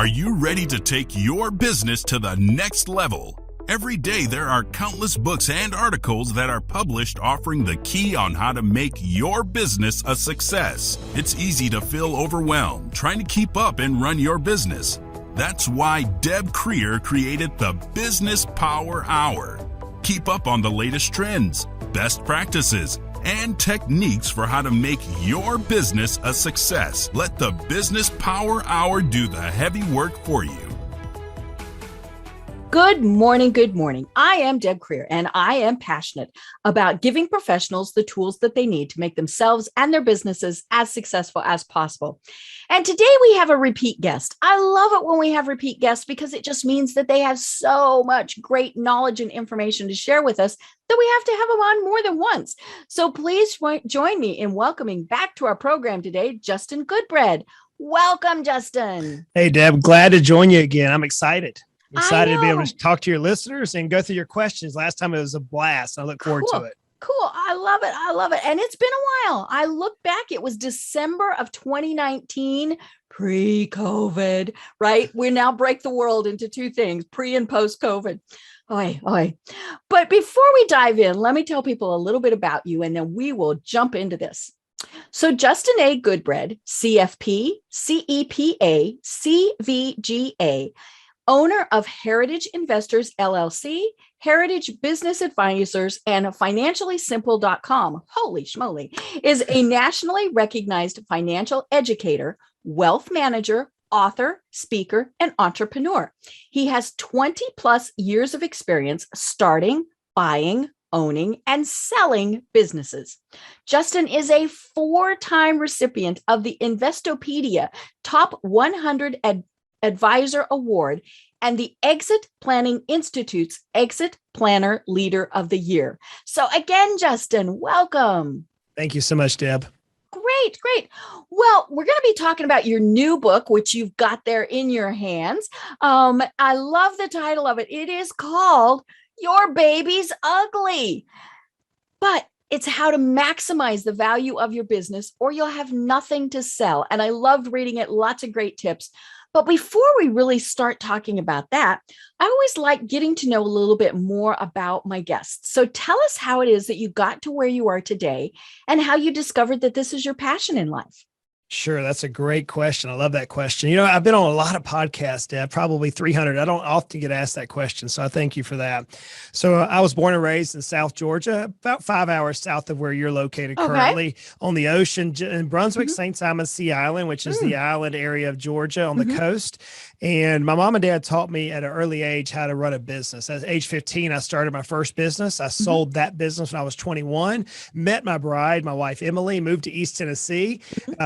Are you ready to take your business to the next level? Every day there are countless books and articles that are published offering the key on how to make your business a success. It's easy to feel overwhelmed trying to keep up and run your business. That's why Deb Creer created the Business Power Hour. Keep up on the latest trends, best practices, and techniques for how to make your business a success. Let the Business Power Hour do the heavy work for you. Good morning. Good morning. I am Deb Creer, and I am passionate about giving professionals the tools that they need to make themselves and their businesses as successful as possible. And today we have a repeat guest. I love it when we have repeat guests because it just means that they have so much great knowledge and information to share with us that we have to have them on more than once. So please join me in welcoming back to our program today, Justin Goodbread. Welcome, Justin. Hey, Deb. Glad to join you again. I'm excited. Excited to be able to talk to your listeners and go through your questions. Last time it was a blast. I look forward to it. Cool. I love it. I love it. And it's been a while. I look back, it was December of 2019, pre-COVID, right? We now break the world into two things, pre and post-COVID. Oy. But before we dive in, let me tell people a little bit about you, and then we will jump into this. So Justin A. Goodbread, CFP, CEPA, CVGA, owner of Heritage Investors, LLC, Heritage Business Advisors, and financiallysimple.com, holy schmoly, is a nationally recognized financial educator, wealth manager, author, speaker, and entrepreneur. He has 20 plus years of experience starting, buying, owning, and selling businesses. Justin is a 4-time recipient of the Investopedia Top 100 Advisor Award and the Exit Planning Institute's Exit Planner Leader of the Year. So again, Justin, welcome. Thank you so much, Deb. Great. Well, we're going to be talking about your new book, which you've got there in your hands. I love the title of it. It is called Your Baby's Ugly, but it's how to maximize the value of your business or you'll have nothing to sell. And I loved reading it. Lots of great tips. But before we really start talking about that, I always like getting to know a little bit more about my guests. So tell us how it is that you got to where you are today and how you discovered that this is your passion in life. Sure. That's a great question. I love that question. You know, I've been on a lot of podcasts, Deb, probably 300. I don't often get asked that question. So I thank you for that. So I was born and raised in South Georgia, about 5 hours south of where you're located currently on the ocean in Brunswick, St. Simon's Sea Island, which is the island area of Georgia on the coast. And my mom and dad taught me at an early age how to run a business. At age 15, I started my first business. I sold that business when I was 21, met my bride, my wife, Emily, moved to East Tennessee,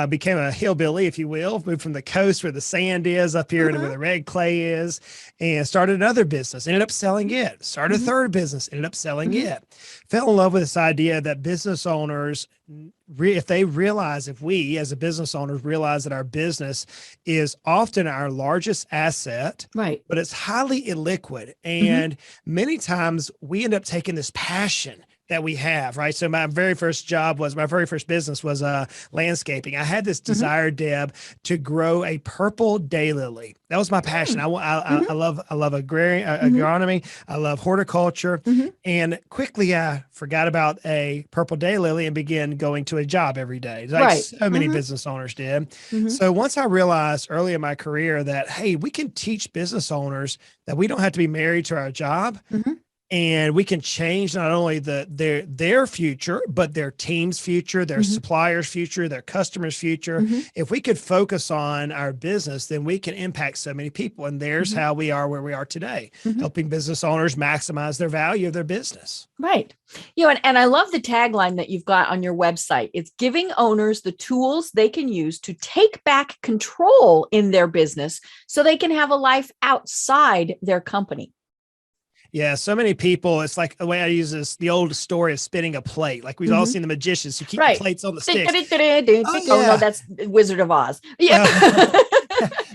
became a hillbilly, if you will, moved from the coast where the sand is up here to where the red clay is, and started another business, ended up selling it, started a third business, ended up selling it. Fell in love with this idea that business owners, if we as a business owners realize that our business is often our largest asset, right? But it's highly illiquid. And many times we end up taking this passion that we have, right? So my very first business was landscaping. I had this desire, Deb, to grow a purple daylily. That was my passion. I love agronomy. I love horticulture. And quickly I forgot about a purple daylily and began going to a job every day, like so many business owners did. So once I realized early in my career that, hey, we can teach business owners that we don't have to be married to our job. And we can change not only their future, but their team's future, their suppliers' future, their customers' future. If we could focus on our business, then we can impact so many people. And there's how we are where we are today, helping business owners maximize their value of their business. Right. You know, and I love the tagline that you've got on your website. It's giving owners the tools they can use to take back control in their business so they can have a life outside their company. Yeah, so many people, it's like the way I use this, the old story of spinning a plate. Like we've all seen the magicians who keep the plates on the sticks. Oh, no, that's Wizard of Oz. Yeah.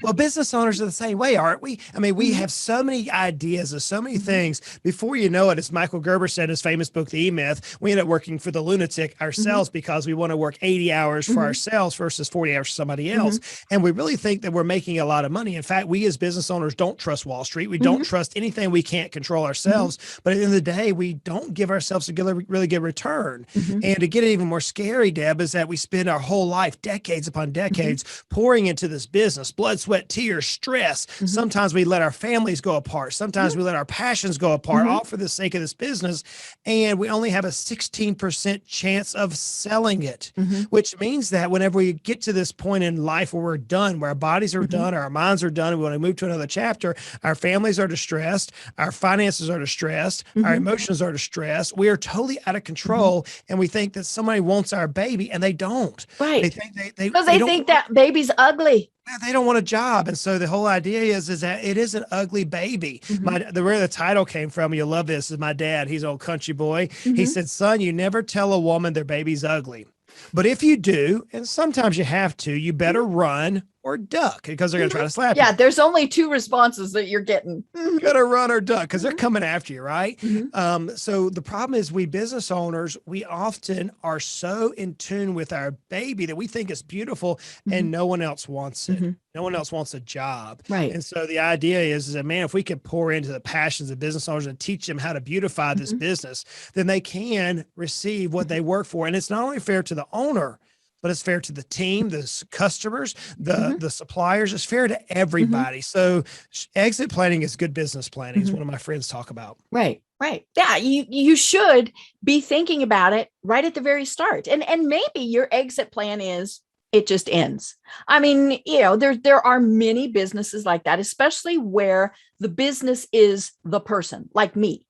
Well, business owners are the same way, aren't we? I mean, we have so many ideas and so many things. Before you know it, as Michael Gerber said in his famous book, The E-Myth, we end up working for the lunatic ourselves because we want to work 80 hours for ourselves versus 40 hours for somebody else. And we really think that we're making a lot of money. In fact, we as business owners don't trust Wall Street. We don't trust anything we can't control ourselves. But at the end of the day, we don't give ourselves a really good return. And to get it even more scary, Deb, is that we spend our whole life, decades upon decades, pouring into this business, blood, sweat, tears, stress. Sometimes we let our families go apart. Sometimes we let our passions go apart, all for the sake of this business. And we only have a 16% chance of selling it, which means that whenever we get to this point in life where we're done, where our bodies are done, our minds are done, and we want to move to another chapter, our families are distressed, our finances are distressed, our emotions are distressed. We are totally out of control. And we think that somebody wants our baby, and they don't. Right. They think because they think that baby's ugly. They don't want a job. And so the whole idea is that it is an ugly baby. Where the title came from, you'll love this, is my dad. He's an old country boy. He said, son, you never tell a woman their baby's ugly. But if you do, and sometimes you have to, you better run or duck because they're going to try to slap you. Yeah, there's only two responses that you're getting. You got to run or duck because they're coming after you, right? So the problem is we business owners, we often are so in tune with our baby that we think it's beautiful and no one else wants it. No one else wants a job. Right. And so the idea is that, man, if we could pour into the passions of business owners and teach them how to beautify this business, then they can receive what they work for. And it's not only fair to the owner, but it's fair to the team, the customers, the suppliers. It's fair to everybody. So exit planning is good business planning. Is one of my friends talk about. Right. Right. Yeah. You should be thinking about it right at the very start. And maybe your exit plan is it just ends. I mean, there are many businesses like that, especially where the business is the person, like me.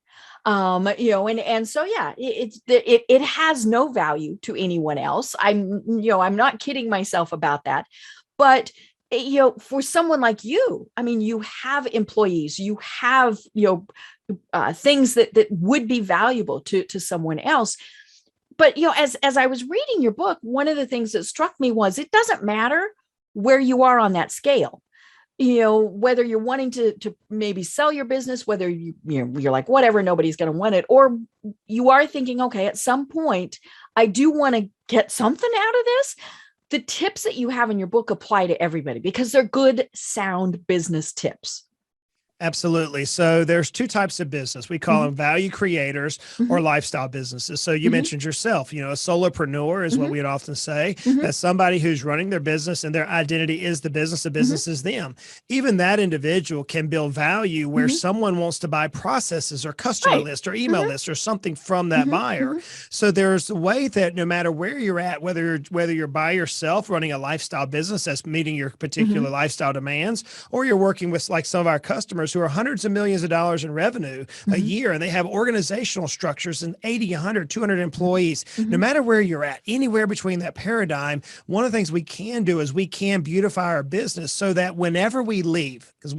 And so, yeah, it has no value to anyone else. I'm not kidding myself about that, but for someone like you, I mean, you have employees, you have, things that would be valuable to someone else. But, as I was reading your book, one of the things that struck me was it doesn't matter where you are on that scale. Whether you're wanting to maybe sell your business, whether you're like, whatever, nobody's going to want it, or you are thinking, okay, at some point, I do want to get something out of this. The tips that you have in your book apply to everybody because they're good, sound business tips. Absolutely. So there's two types of business. We call them value creators or lifestyle businesses. So you mentioned yourself, a solopreneur is what we'd often say. That's somebody who's running their business and their identity is the business is them. Even that individual can build value where someone wants to buy processes or customer list or email list or something from that buyer. So there's a way that no matter where you're at, whether you're by yourself running a lifestyle business that's meeting your particular lifestyle demands, or you're working with like some of our customers who are hundreds of millions of dollars in revenue a year, and they have organizational structures and 80, 100, 200 employees. No matter where you're at, anywhere between that paradigm, one of the things we can do is we can beautify our business so that whenever we leave, because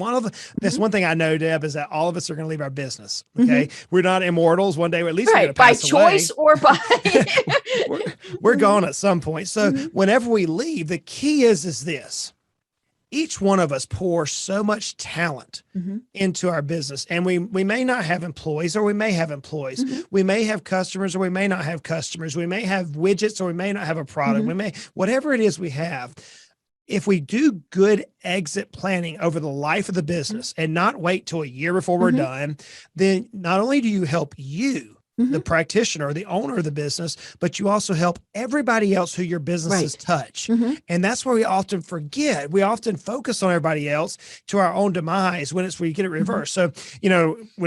that's one thing I know, Deb, is that all of us are going to leave our business. Okay. We're not immortals. One day, at least we're going to pass by choice away. Or by we're gone at some point. So whenever we leave, the key is this. Each one of us pours so much talent into our business, and we may not have employees, or we may have employees. We may have customers, or we may not have customers. We may have widgets, or we may not have a product. We may, whatever it is we have. If we do good exit planning over the life of the business and not wait till a year before we're done, then not only do you help you, the practitioner or the owner of the business, but you also help everybody else who your businesses touch. And that's where we often forget. We often focus on everybody else to our own demise when we get it reversed. So,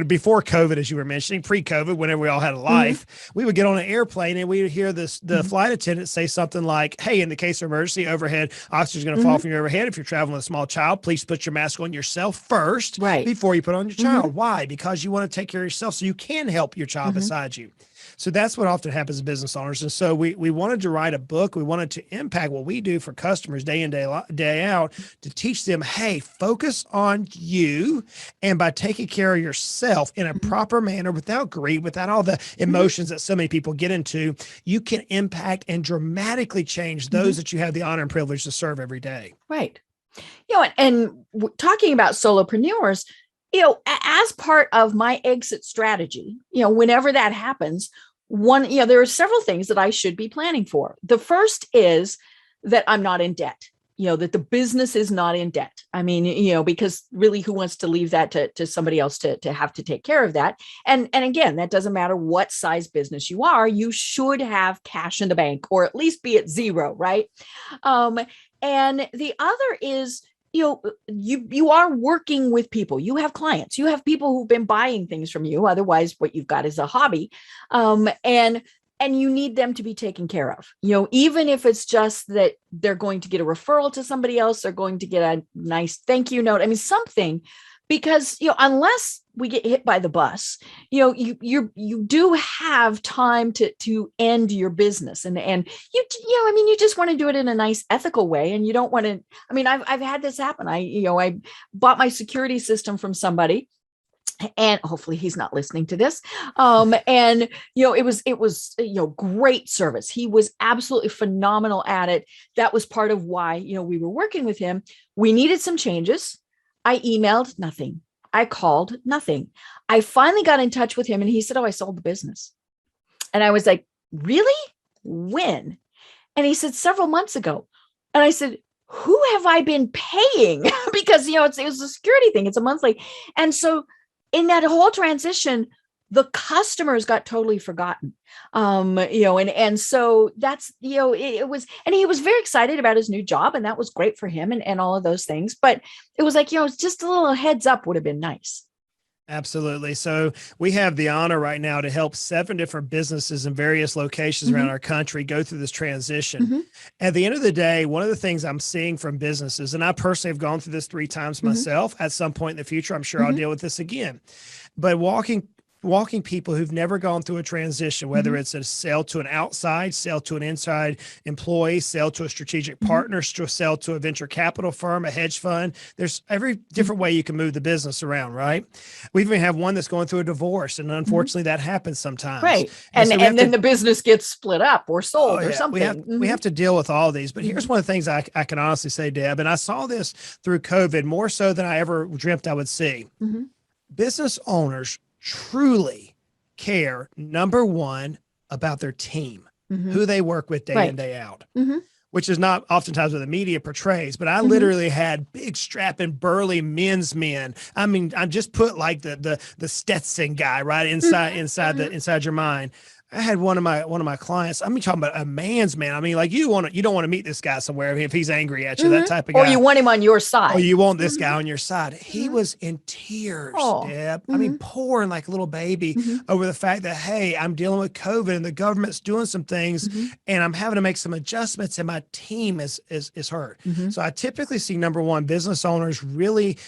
before COVID, as you were mentioning, pre-COVID, whenever we all had a life, we would get on an airplane and we would hear the flight attendant say something like, hey, in the case of emergency, overhead oxygen is going to fall from your overhead. If you're traveling with a small child, please put your mask on yourself first before you put on your child. Why? Because you want to take care of yourself so you can help your child beside you. So that's what often happens to business owners. And so we wanted to write a book. We wanted to impact what we do for customers day in, day out, to teach them, hey, focus on you. And by taking care of yourself in a proper manner, without greed, without all the emotions that so many people get into, you can impact and dramatically change those that you have the honor and privilege to serve every day. Right. Talking about solopreneurs, as part of my exit strategy, whenever that happens, there are several things that I should be planning for. The first is that I'm not in debt, that the business is not in debt. I mean, because really who wants to leave that to somebody else to have to take care of that? And again, that doesn't matter what size business you are, you should have cash in the bank or at least be at zero, right? And the other is, you are working with people, you have clients, you have people who've been buying things from you. Otherwise, what you've got is a hobby. And you need them to be taken care of, even if it's just that they're going to get a referral to somebody else, they're going to get a nice thank you note. I mean, something, because, unless we get hit by the bus, you do have time to end your business. And you just want to do it in a nice ethical way. And you don't want to, I've had this happen. I bought my security system from somebody, and hopefully he's not listening to this. And it was great service. He was absolutely phenomenal at it. That was part of why, we were working with him. We needed some changes. I emailed, nothing. I called, nothing. I finally got in touch with him and he said, "Oh, I sold the business." And I was like, "Really? When?" And he said, "Several months ago." And I said, "Who have I been paying?" Because, it was a security thing. It's a monthly. And so in that whole transition, the customers got totally forgotten. And so that's, it was, and he was very excited about his new job, and that was great for him and all of those things. But it was like, just a little heads up would have been nice. Absolutely. So we have the honor right now to help 7 different businesses in various locations around our country go through this transition. At the end of the day, one of the things I'm seeing from businesses, and I personally have gone through this 3 times myself, at some point in the future, I'm sure I'll deal with this again, but walking people who've never gone through a transition, whether it's a sale to an outside, sale to an inside employee, sale to a strategic partner, sale to a venture capital firm, a hedge fund. There's every different way you can move the business around, right? We even have one that's going through a divorce, and unfortunately that happens sometimes. Right. And then the business gets split up or sold or something. We have to deal with all these, but here's one of the things I can honestly say, Deb, and I saw this through COVID more so than I ever dreamt I would see. Business owners truly care, number one, about their team, who they work with day in, day out, which is not oftentimes what the media portrays. But I literally had big strapping burly men's men. I mean, I just put like the Stetson guy right inside your mind. I had one of my clients. I mean, talking about a man's man. I mean, like you don't want to meet this guy somewhere if he's angry at you, that type of guy. Or you want him on your side. Or you want this guy on your side. He was in tears, Deb. I mean, pouring like a little baby over the fact that, hey, I'm dealing with COVID and the government's doing some things and I'm having to make some adjustments and my team is hurt. So I typically see, number one, business owners really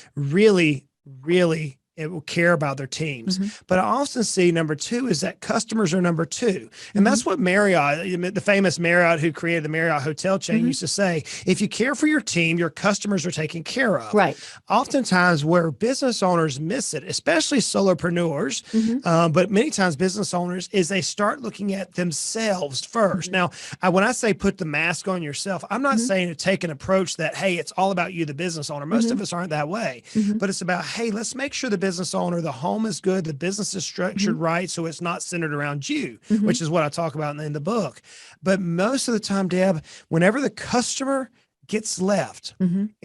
it will care about their teams. But I often see, number two, is that customers are number two. And that's what Marriott, the famous Marriott who created the Marriott hotel chain, used to say: if you care for your team, your customers are taken care of. Right. Oftentimes where business owners miss it, especially solopreneurs, but many times business owners, is they start looking at themselves first. Now, when I say put the mask on yourself, I'm not saying to take an approach that, hey, it's all about you, the business owner. Most of us aren't that way. But it's about, hey, let's make sure the business owner, the home is good, the business is structured right, so it's not centered around you, which is what I talk about in the book. But most of the time, Deb, whenever the customer gets left,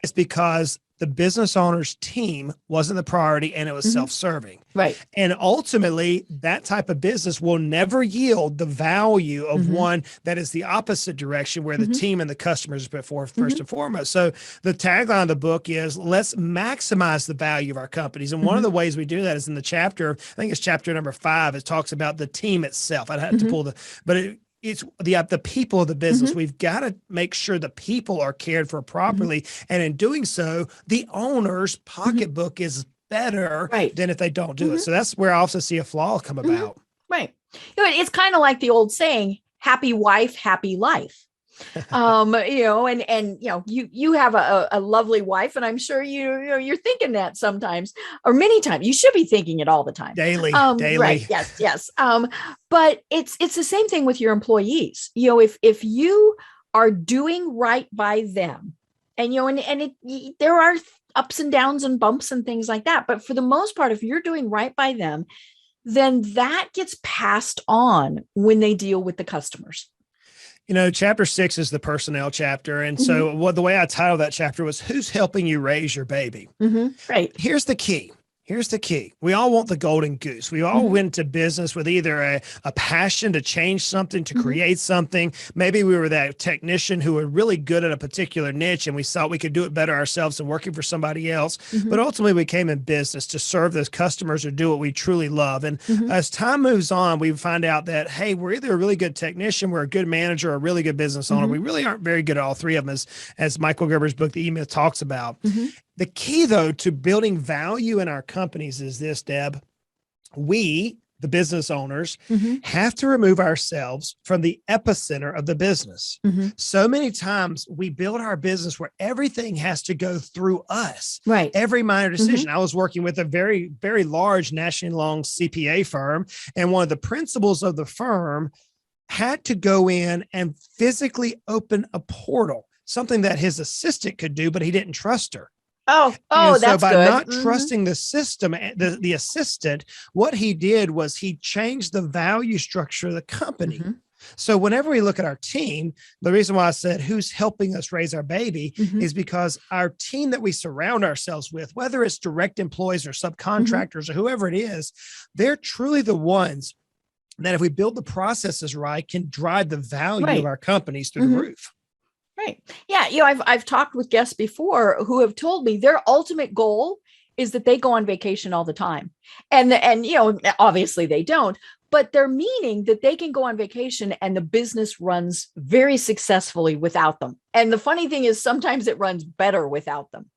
it's because the business owner's team wasn't the priority and it was self-serving. Right. And ultimately, that type of business will never yield the value of one that is the opposite direction, where the team and the customers are put forth first and foremost. So the tagline of the book is, let's maximize the value of our companies. And one of the ways we do that is in the chapter, I think it's chapter number 5, it talks about the team itself. I'd have to pull it's the people of the business. We've got to make sure the people are cared for properly. And in doing so, the owner's pocketbook is better than if they don't do it. So that's where I also see a flaw come about. Right. It's kind of like the old saying, happy wife, happy life. You have a lovely wife, and I'm sure you're thinking that sometimes, or many times. You should be thinking it all the time. Daily. Right. Yes. But it's the same thing with your employees. If you are doing right by them, And, there are ups and downs and bumps and things like that. But for the most part, if you're doing right by them, then that gets passed on when they deal with the customers. Chapter 6 is the personnel chapter. And Mm-hmm. so the way I titled that chapter was Who's Helping You Raise Your Baby? Mm-hmm. Right. Here's the key. We all want the golden goose. We all Mm-hmm. went to business with either a passion to change something, to Mm-hmm. create something. Maybe we were that technician who were really good at a particular niche and we thought we could do it better ourselves than working for somebody else. Mm-hmm. But ultimately we came in business to serve those customers or do what we truly love. And Mm-hmm. as time moves on, we find out that, hey, we're either a really good technician, we're a good manager, or a really good business owner. Mm-hmm. We really aren't very good at all three of them, as Michael Gerber's book, The EMyth, talks about. Mm-hmm. The key, though, to building value in our companies is this, Deb. We, the business owners, Mm-hmm. have to remove ourselves from the epicenter of the business. Mm-hmm. So many times we build our business where everything has to go through us. Right. Every minor decision. I was working with a very, very large nationally long CPA firm, and one of the principals of the firm had to go in and physically open a portal, something that his assistant could do, but he didn't trust her. Oh, And so that's by good. not Mm-hmm. trusting the system, the assistant, what he did was he changed the value structure of the company. Mm-hmm. So whenever we look at our team, the reason why I said who's helping us raise our baby Mm-hmm. is because our team that we surround ourselves with, whether it's direct employees or subcontractors or whoever it is, they're truly the ones that if we build the processes right, can drive the value Right. of our companies through Mhm. the roof. Right. Yeah. I've talked with guests before who have told me their ultimate goal is that they go on vacation all the time. And obviously they don't, but they're meaning that they can go on vacation and the business runs very successfully without them. And the funny thing is sometimes it runs better without them.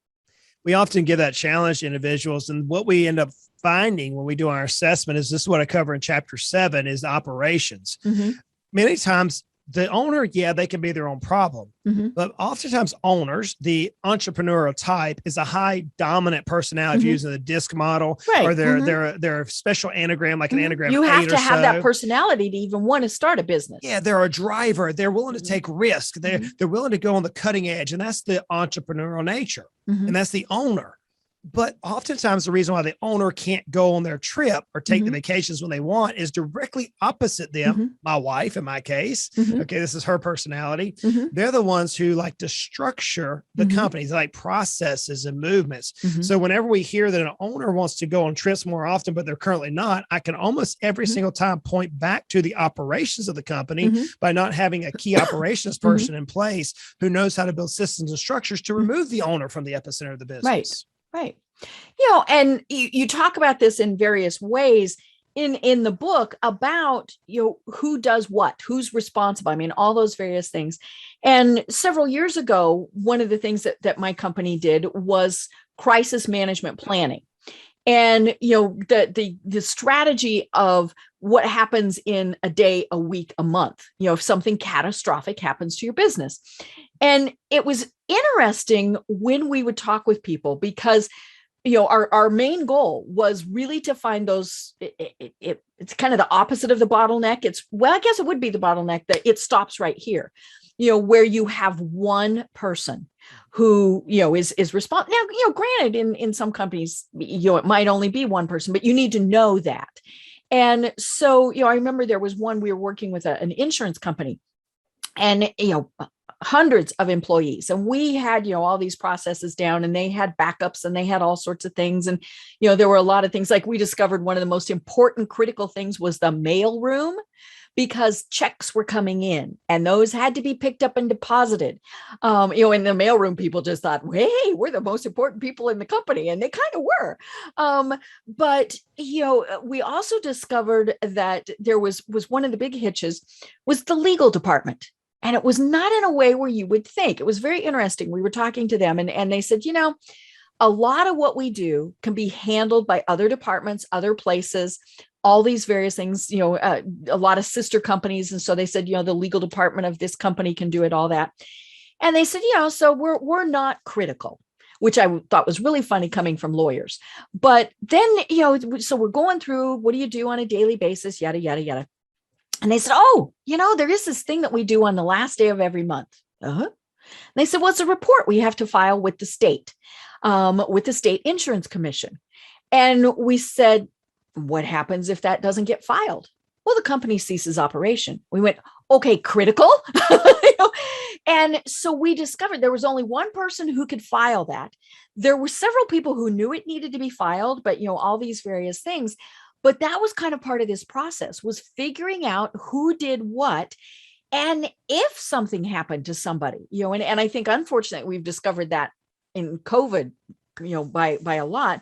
We often give that challenge to individuals. And what we end up finding when we do our assessment is this is what I cover in chapter 7 is operations. Mm-hmm. Many times the owner, they can be their own problem. Mm-hmm. But oftentimes owners, the entrepreneurial type is a high dominant personality Mhm. using the DISC model Right. or Mhm. their special anagram, like an Mhm. anagram. You have 8 to or have so. that personality to even want to start a business. Yeah, they're a driver. They're willing to Mhm. take risk. They're Mhm. they're willing to go on the cutting edge. And that's the entrepreneurial nature. Mhm. And that's the owner. But oftentimes the reason why the owner can't go on their trip or take the Mhm. vacations when they want is directly opposite them. Mhm. My wife, in my case, Mhm. okay, this is her personality. Mhm. They're the ones who like to structure the Mhm. companies, like processes and movements. Mhm. So whenever we hear that an owner wants to go on trips more often, but they're currently not, I can almost every Mhm. single time point back to the operations of the company Mhm. by not having a key operations person in place who knows how to build systems and structures to remove the owner from the epicenter of the business. Right. And you talk about this in various ways in the book about, who does what, who's responsible. I mean, all those various things. And several years ago, one of the things that my company did was crisis management planning. And, the strategy of what happens in a day, a week, a month, if something catastrophic happens to your business. And it was interesting when we would talk with people because our main goal was really to find those. It's kind of the opposite of the bottleneck. I guess it would be the bottleneck that it stops right here, where you have one person who, is responsible. Now, granted, in some companies, it might only be one person, but you need to know that. And so, I remember there was one, we were working with an insurance company and, hundreds of employees. And we had, all these processes down and they had backups and they had all sorts of things. And, there were a lot of things like we discovered one of the most important critical things was the mail room because checks were coming in and those had to be picked up and deposited. In the mailroom, people just thought, hey, we're the most important people in the company. And they kind of were. But we also discovered that there was one of the big hitches was the legal department. And it was not in a way where you would think. It was very interesting. We were talking to them and they said, a lot of what we do can be handled by other departments, other places, all these various things, a lot of sister companies. And so they said, the legal department of this company can do it, all that. And they said, so we're not critical, which I thought was really funny coming from lawyers. But then, so we're going through, what do you do on a daily basis? Yada, yada, yada. And they said, there is this thing that we do on the last day of every month. Uh-huh. And they said, well, it's a report we have to file with the state insurance commission. And we said, what happens if that doesn't get filed? Well, the company ceases operation. We went, okay, critical. And so we discovered there was only one person who could file that. There were several people who knew it needed to be filed, but all these various things. But that was kind of part of this process, was figuring out who did what. And if something happened to somebody, and I think unfortunately we've discovered that in COVID, by a lot.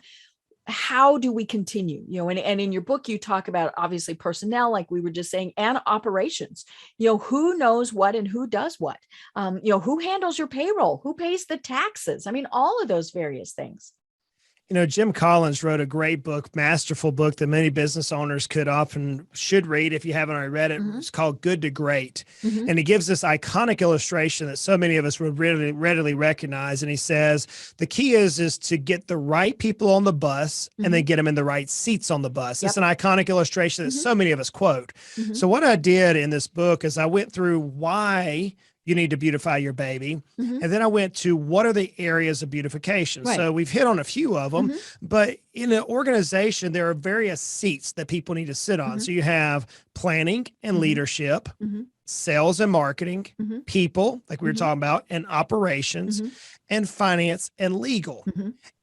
How do we continue? And in your book, you talk about obviously personnel, like we were just saying, and operations. Who knows what and who does what? Who handles your payroll? Who pays the taxes? I mean, all of those various things. Jim Collins wrote a great book, masterful book that many business owners should read if you haven't already read it. Mm-hmm. It's called Good to Great. Mm-hmm. And he gives this iconic illustration that so many of us would readily recognize. And he says, the key is to get the right people on the bus and then get them in the right seats on the bus. Yep. It's an iconic illustration that so many of us quote. Mm-hmm. So what I did in this book is I went through why you need to beautify your baby. Mm-hmm. And then I went to what are the areas of beautification. Right. So we've hit on a few of them, but in an organization, there are various seats that people need to sit on. So you have planning and leadership, sales and marketing, people, like we were talking about, and operations, and finance and legal.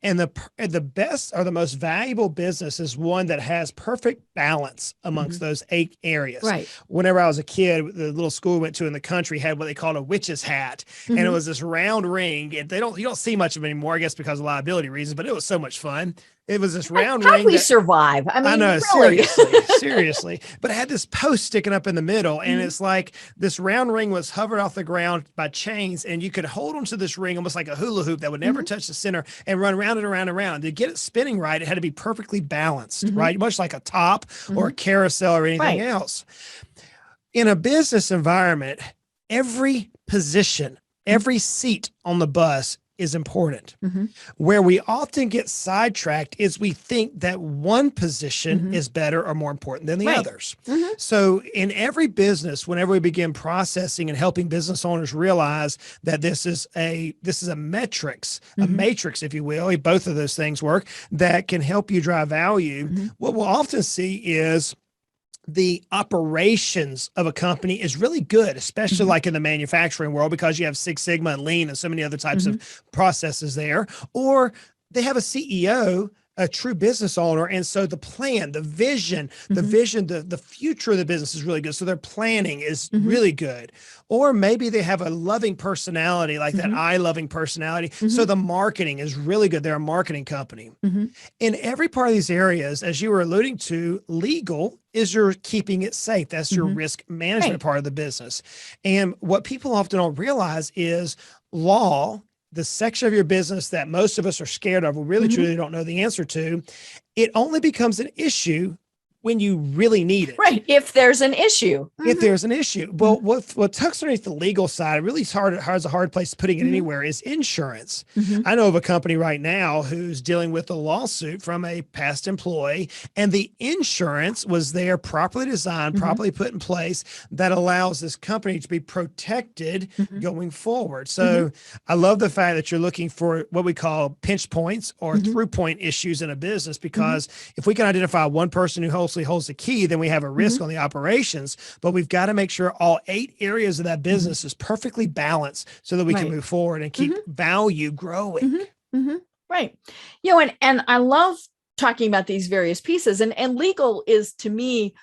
And the best or the most valuable business is one that has perfect balance amongst those 8 areas. Right. Whenever I was a kid, the little school we went to in the country had what they called a witch's hat. And it was this round ring. And you don't see much of it anymore, I guess, because of liability reasons, but it was so much fun. It was this round ring. How we survive? I mean, I know, really. seriously. But it had this post sticking up in the middle. And it's like this round ring was hovered off the ground by chains. And you could hold onto this ring almost like a hula hoop that would never touch the center and run round and around and around. To get it spinning right, it had to be perfectly balanced, right? Much like a top or a carousel or anything else. In a business environment, every position, every seat on the bus is important. Where we often get sidetracked is we think that one position is better or more important than the others. So in every business, whenever we begin processing and helping business owners realize that this is a matrix, if you will, both of those things work, that can help you drive value. What we'll often see is the operations of a company is really good, especially like in the manufacturing world, because you have Six Sigma and Lean and so many other types of processes there, or they have a CEO, a true business owner. And so the plan, the vision, the future of the business is really good. So their planning is really good. Or maybe they have a loving personality, like that eye-loving personality. So the marketing is really good. They're a marketing company. In every part of these areas, as you were alluding to, legal is you're keeping it safe. That's your risk management part of the business. And what people often don't realize is law, the section of your business that most of us are scared of, we really truly don't know the answer to, it only becomes an issue when you really need it. Right. If there's an issue. If there's an issue. Well, what tucks underneath the legal side, really has a hard place putting it anywhere, is insurance. I know of a company right now who's dealing with a lawsuit from a past employee, and the insurance was there properly designed, properly put in place, that allows this company to be protected going forward. So I love the fact that you're looking for what we call pinch points or through point issues in a business, because if we can identify one person who holds the key, then we have a risk on the operations, but we've got to make sure all 8 areas of that business is perfectly balanced so that we can move forward and keep value growing. Right. And I love talking about these various pieces, and legal is, to me,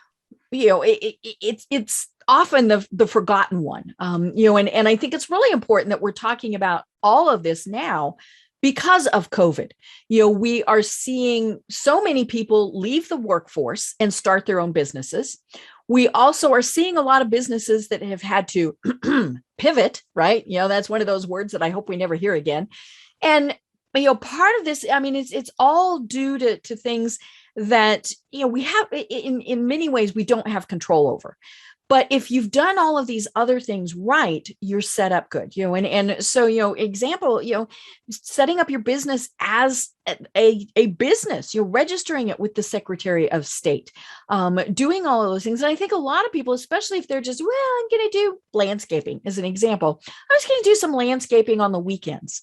it's often the forgotten one. And I think it's really important that we're talking about all of this now, because of COVID. We are seeing so many people leave the workforce and start their own businesses. We also are seeing a lot of businesses that have had to pivot, right? That's one of those words that I hope we never hear again. And, part of this, I mean, it's all due to things that, we have, in many ways, we don't have control over. But if you've done all of these other things right, you're set up good, and so, example, setting up your business as a business, you're registering it with the Secretary of State, doing all of those things. And I think a lot of people, especially if they're just, well, I'm going to do landscaping as an example. I was going to do some landscaping on the weekends.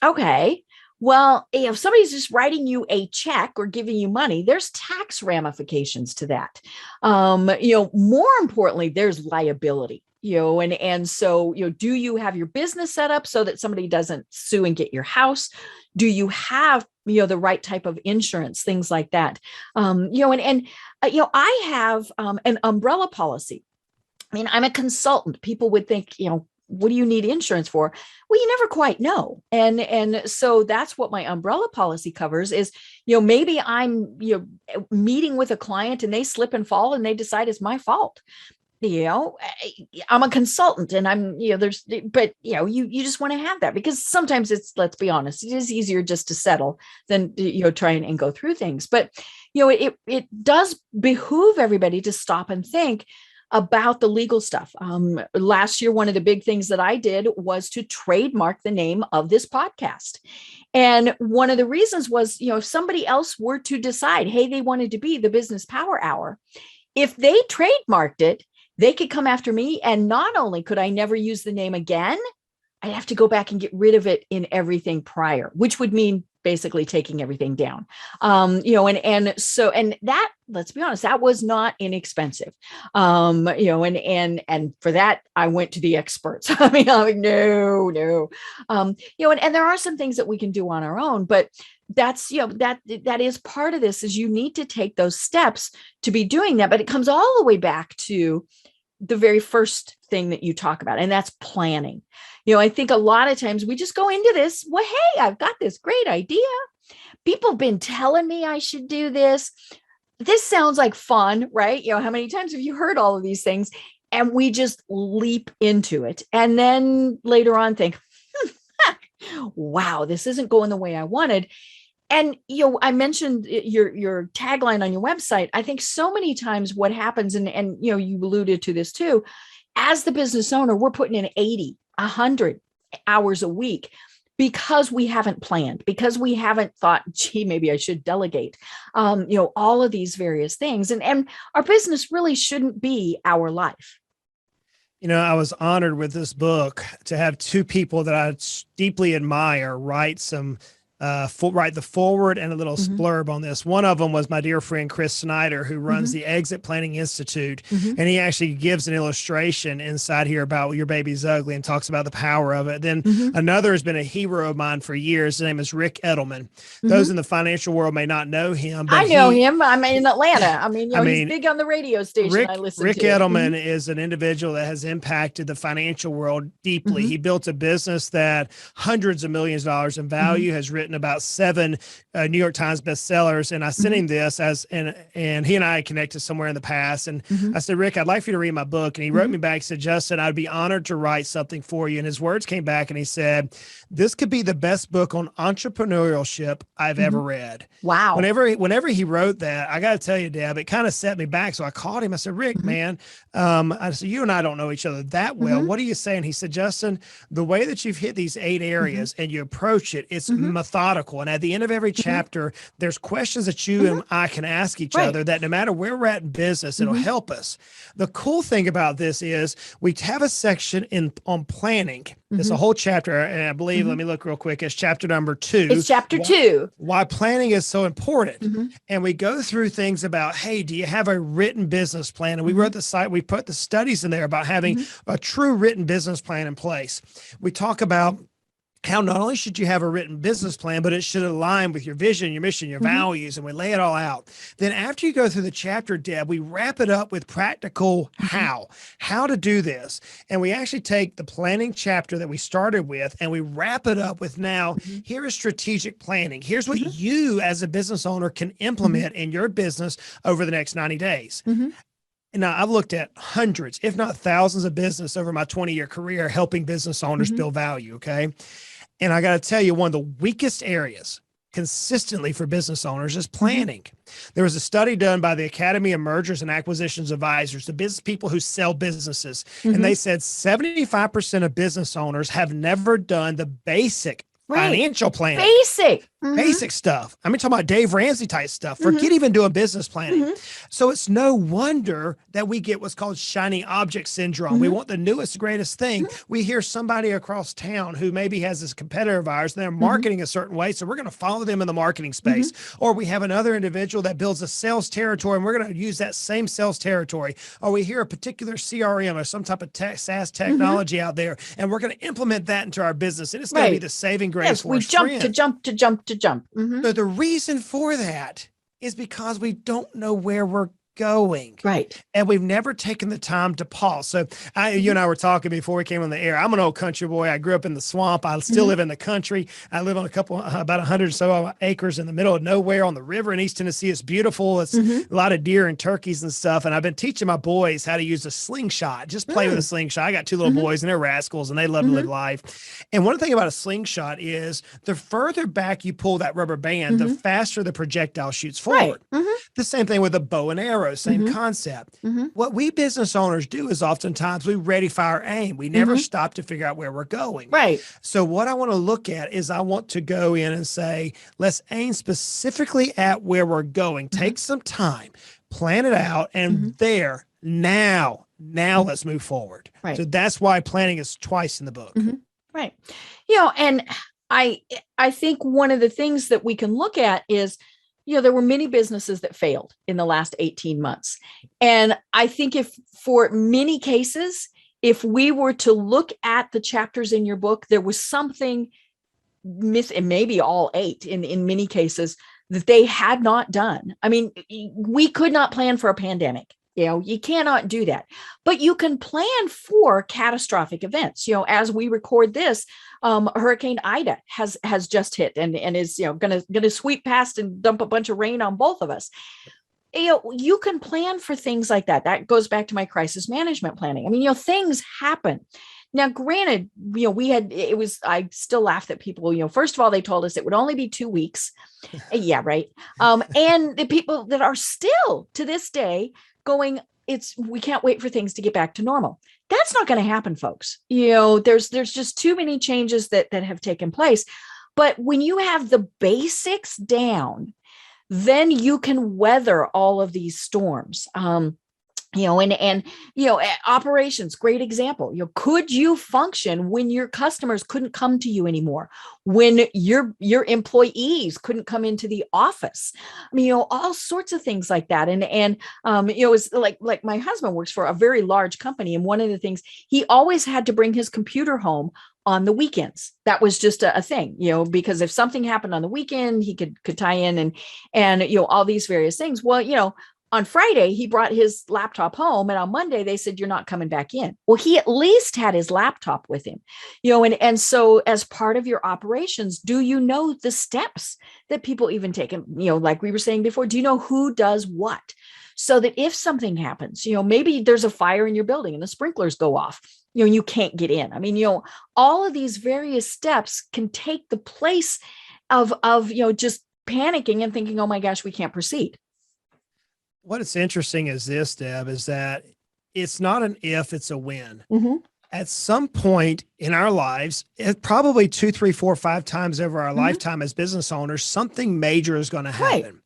Okay. Well, if somebody's just writing you a check or giving you money, there's tax ramifications to that. More importantly, there's liability, and so, do you have your business set up so that somebody doesn't sue and get your house? Do you have, the right type of insurance, things like that? I have an umbrella policy. I mean, I'm a consultant. People would think, what do you need insurance for? Well, you never quite know. And so that's what my umbrella policy covers is, maybe I'm, meeting with a client and they slip and fall and they decide it's my fault. I'm a consultant and I'm, you just want to have that because sometimes let's be honest, it is easier just to settle than, try and go through things. But, it does behoove everybody to stop and think about the legal stuff. Last year, one of the big things that I did was to trademark the name of this podcast. And one of the reasons was, if somebody else were to decide, hey, they wanted to be the Business Power Hour, if they trademarked it, they could come after me. And not only could I never use the name again, I'd have to go back and get rid of it in everything prior, which would mean basically taking everything down. And that, let's be honest, that was not inexpensive. And for that, I went to the experts. I mean, I'm like, no. And there are some things that we can do on our own, but that's, that is part of this is you need to take those steps to be doing that. But it comes all the way back to the very first thing that you talk about, and that's planning. I think a lot of times we just go into this, well, hey, I've got this great idea. People have been telling me I should do this. This sounds like fun, right? How many times have you heard all of these things? And we just leap into it. And then later on think, wow, this isn't going the way I wanted. And, I mentioned your tagline on your website. I think so many times what happens, and you alluded to this too, as the business owner, we're putting in 80, 100 hours a week because we haven't planned, because we haven't thought, gee, maybe I should delegate, all of these various things. And our business really shouldn't be our life. I was honored with this book to have two people that I deeply admire write the forward and a little splurb on this. One of them was my dear friend, Chris Snyder, who runs the Exit Planning Institute. And he actually gives an illustration inside here about Your Baby's Ugly and talks about the power of it. Then another has been a hero of mine for years. His name is Rick Edelman. Those in the financial world may not know him. But I know him. I'm in Atlanta. I mean, he's big on the radio station Rick to. Edelman is an individual that has impacted the financial world deeply. He built a business that hundreds of millions of dollars in value, has written about 7 New York Times bestsellers. And I sent him this and he and I connected somewhere in the past. And I said, Rick, I'd like for you to read my book. And he wrote me back, said, Justin, I'd be honored to write something for you. And his words came back and he said, this could be the best book on entrepreneurship I've ever read. Wow. Whenever he wrote that, I got to tell you, Deb, it kind of set me back. So I called him. I said, Rick, man, I said, you and I don't know each other that well. What are you saying? He said, Justin, the way that you've hit these 8 areas and you approach it, it's methodical. And at the end of every chapter, there's questions that you and I can ask each other that no matter where we're at in business, it'll help us. The cool thing about this is we have a section on planning. It's a whole chapter. And I believe, let me look real quick. It's chapter number 2. It's chapter 2. Why planning is so important. And we go through things about, hey, do you have a written business plan? And we wrote the site, we put the studies in there about having a true written business plan in place. We talk about how not only should you have a written business plan, but it should align with your vision, your mission, your values, and we lay it all out. Then after you go through the chapter, Deb, we wrap it up with practical how to do this. And we actually take the planning chapter that we started with and we wrap it up with now, here is strategic planning. Here's what you as a business owner can implement in your business over the next 90 days. Now, I've looked at hundreds, if not thousands of business over my 20-year career helping business owners build value, okay? And I got to tell you, one of the weakest areas consistently for business owners is planning. There was a study done by the Academy of Mergers and Acquisitions Advisors, the business people who sell businesses. And they said 75% of business owners have never done the basic financial planning. Basic stuff. I mean, talking about Dave Ramsey type stuff. Forget even doing business planning. So it's no wonder that we get what's called shiny object syndrome. We want the newest, greatest thing. We hear somebody across town who maybe has this competitor of ours, and they're marketing a certain way. So we're going to follow them in the marketing space. Or we have another individual that builds a sales territory, and we're going to use that same sales territory. Or we hear a particular CRM or some type of SaaS technology out there, and we're going to implement that into our business. And it's going to be the saving grace. Yes, we jump to jump to jump to jump. So the reason for that is because we don't know where we're going. Right. And we've never taken the time to pause. So you and I were talking before we came on the air. I'm an old country boy. I grew up in the swamp. I still live in the country. I live on about 100 or so acres in the middle of nowhere on the river in East Tennessee. It's beautiful. It's a lot of deer and turkeys and stuff. And I've been teaching my boys how to use a slingshot. Just play with a slingshot. I got two little boys and they're rascals and they love to live life. And one thing about a slingshot is the further back you pull that rubber band, the faster the projectile shoots forward. The same thing with a bow and arrow, same concept. What we business owners do is oftentimes we ready, fire, aim. We never stop to figure out where we're going. Right. So what I want to look at is I want to go in and say, let's aim specifically at where we're going. Take some time, plan it out, and now let's move forward. Right. So that's why planning is twice in the book. Right. And I think one of the things that we can look at is, there were many businesses that failed in the last 18 months. And I think if for many cases, if we were to look at the chapters in your book, there was something missing, and maybe all 8 in many cases, that they had not done. I mean, we could not plan for a pandemic. You cannot do that, but you can plan for catastrophic events. As we record this, Hurricane Ida has just hit and is, going to sweep past and dump a bunch of rain on both of us. You can plan for things like that. That goes back to my crisis management planning. I mean, things happen. Now, granted, I still laugh at people, first of all, they told us it would only be 2 weeks. Yeah, right. And the people that are still to this day going, we can't wait for things to get back to normal. That's not going to happen, folks. There's just too many changes that have taken place. But when you have the basics down, then you can weather all of these storms. Operations, great example. Could you function when your customers couldn't come to you anymore? When your employees couldn't come into the office? I mean, all sorts of things like that. And it's like my husband works for a very large company. And one of the things, he always had to bring his computer home on the weekends. That was just a thing, because if something happened on the weekend, he could tie in and all these various things. Well, on Friday, he brought his laptop home, and on Monday, they said, you're not coming back in. Well, he at least had his laptop with him, and so as part of your operations, do you know the steps that people even take? And, like we were saying before, do you know who does what? So that if something happens, maybe there's a fire in your building and the sprinklers go off, you can't get in. I mean, all of these various steps can take the place of just panicking and thinking, oh my gosh, we can't proceed. What is interesting is this, Deb, is that it's not an if, it's a when. At some point in our lives, probably 2, 3, 4, 5 times over our lifetime as business owners, something major is going to happen.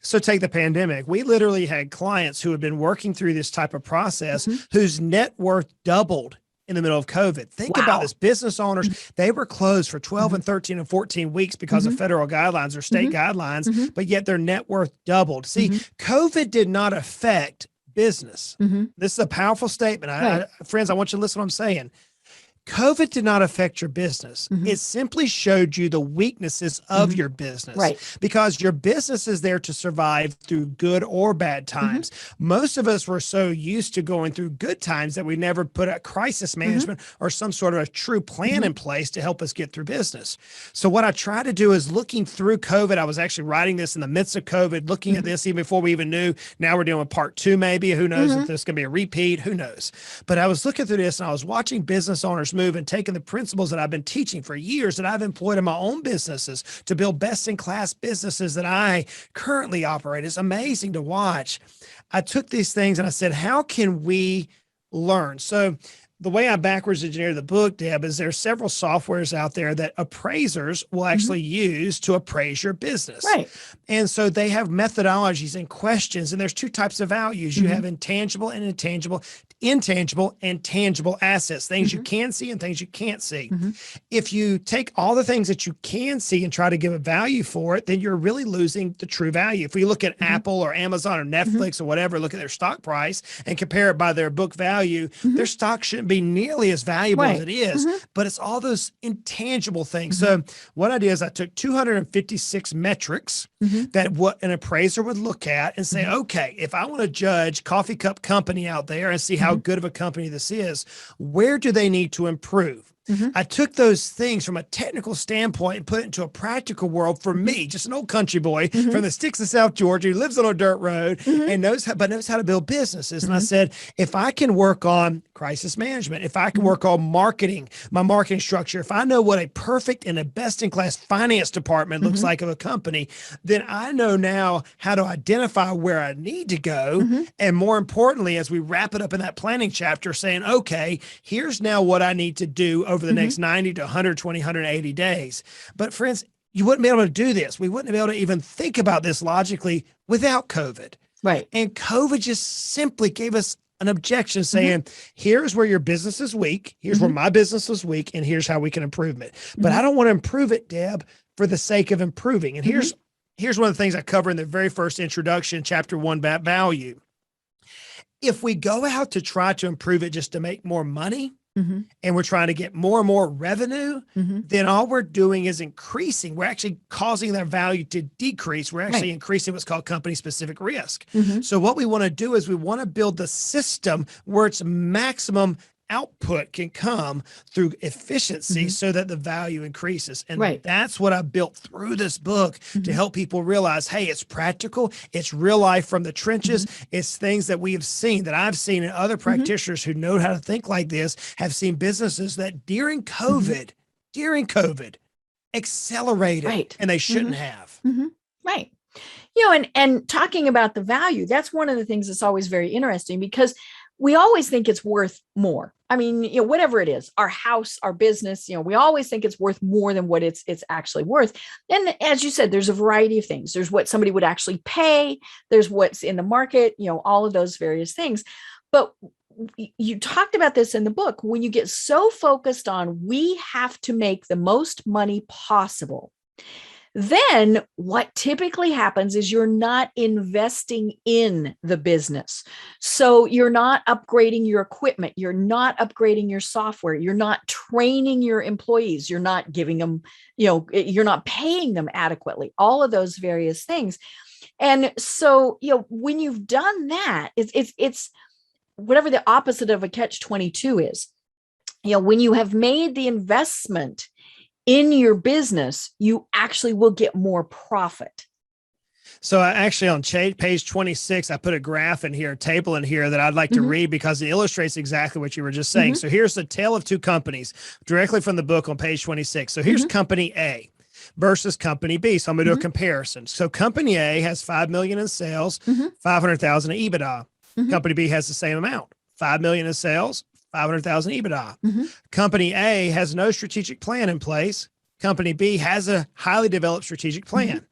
So take the pandemic. We literally had clients who had been working through this type of process whose net worth doubled in the middle of COVID. Think about this. Business owners, they were closed for 12 and 13 and 14 weeks because of federal guidelines or state guidelines, but yet their net worth doubled. See, COVID did not affect business. This is a powerful statement. Friends, I want you to listen to what I'm saying. COVID did not affect your business. It simply showed you the weaknesses of your business, because your business is there to survive through good or bad times. Most of us were so used to going through good times that we never put a crisis management or some sort of a true plan in place to help us get through business. So what I try to do is looking through COVID. I was actually writing this in the midst of COVID, looking at this even before we even knew. Now we're doing part 2, maybe. Who knows if there's going to be a repeat? Who knows? But I was looking through this and I was watching business owners first move and taken the principles that I've been teaching for years that I've employed in my own businesses to build best-in-class businesses that I currently operate. It's amazing to watch. I took these things and I said, how can we learn? So the way I backwards engineer the book, Deb, is there's several softwares out there that appraisers will actually use to appraise your business. Right. And so they have methodologies and questions, and there's two types of values. You have intangible and intangible and tangible assets, things you can see and things you can't see. If you take all the things that you can see and try to give a value for it, then you're really losing the true value. If we look at Apple or Amazon or Netflix or whatever, look at their stock price and compare it by their book value, their stock shouldn't be nearly as valuable as it is, but it's all those intangible things. So what I did is I took 256 metrics that what an appraiser would look at and say, okay, if I want to judge Coffee Cup Company out there and see how good of a company this is, where do they need to improve? I took those things from a technical standpoint and put it into a practical world for me, just an old country boy from the sticks of South Georgia who lives on a dirt road and knows how to build businesses. And I said, if I can work on crisis management, if I can work on marketing, my marketing structure, if I know what a perfect and a best-in-class finance department looks like of a company, then I know now how to identify where I need to go. And more importantly, as we wrap it up in that planning chapter, saying, okay, here's now what I need to do over the next 90 to 120, 180 days. But friends, you wouldn't be able to do this. We wouldn't be able to even think about this logically without COVID. Right. And COVID just simply gave us an objection saying, here's where your business is weak. Here's where my business was weak. And here's how we can improve it. But I don't want to improve it, Deb, for the sake of improving. And here's one of the things I cover in the very first introduction, chapter 1, about value. If we go out to try to improve it just to make more money, and we're trying to get more and more revenue, then all we're doing is increasing. We're actually causing their value to decrease. We're actually increasing what's called company-specific risk. So what we want to do is we want to build the system where its maximum output can come through efficiency so that the value increases. And that's what I built through this book to help people realize, hey, it's practical. It's real life from the trenches. It's things that we have seen, that I've seen, and other practitioners who know how to think like this have seen businesses that during COVID, accelerated and they shouldn't have. Right. You know, and talking about the value, that's one of the things that's always very interesting because we always think it's worth more. I mean, you know, whatever it is, our house, our business, you know, we always think it's worth more than what it's actually worth. And as you said, there's a variety of things. There's what somebody would actually pay. There's what's in the market, you know, all of those various things. But you talked about this in the book. When you get so focused on, we have to make the most money possible, then what typically happens is you're not investing in the business. So you're not upgrading your equipment. You're not upgrading your software. You're not training your employees. You're not giving them, you know, you're not paying them adequately, all of those various things. And so, you know, when you've done that, it's whatever the opposite of a catch-22 is. You know, when you have made the investment in your business, you actually will get more profit. So I actually on page 26, I put a graph in here, a table in here that I'd like to read because it illustrates exactly what you were just saying. So here's the tale of two companies directly from the book on page 26. So here's company A versus company B. So I'm going to do a comparison. So company A has 5 million in sales, 500,000 in EBITDA. Company B has the same amount, 5 million in sales, 500,000 EBITDA. Company A has no strategic plan in place. Company B has a highly developed strategic plan.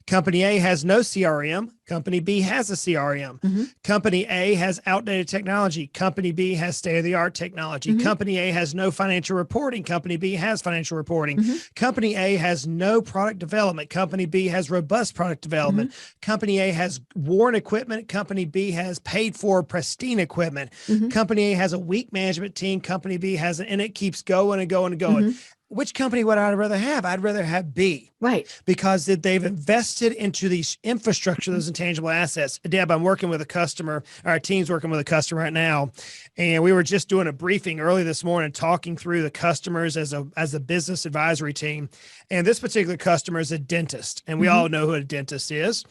Company A has no CRM. Company B has a CRM. Company A has outdated technology. Company B has state-of-the-art technology. Company A has no financial reporting. Company B has financial reporting. Company A has no product development. Company B has robust product development. Company A has worn equipment. Company B has paid for pristine equipment. Company A has a weak management team. Company B has, and it keeps going and going and going. Which company would I rather have? I'd rather have B. Right. Because they've invested into these infrastructure, those intangible assets. Deb, I'm working with a customer, our team's working with a customer right now. And we were just doing a briefing early this morning, talking through the customers as a business advisory team. And this particular customer is a dentist. And we all know who a dentist is.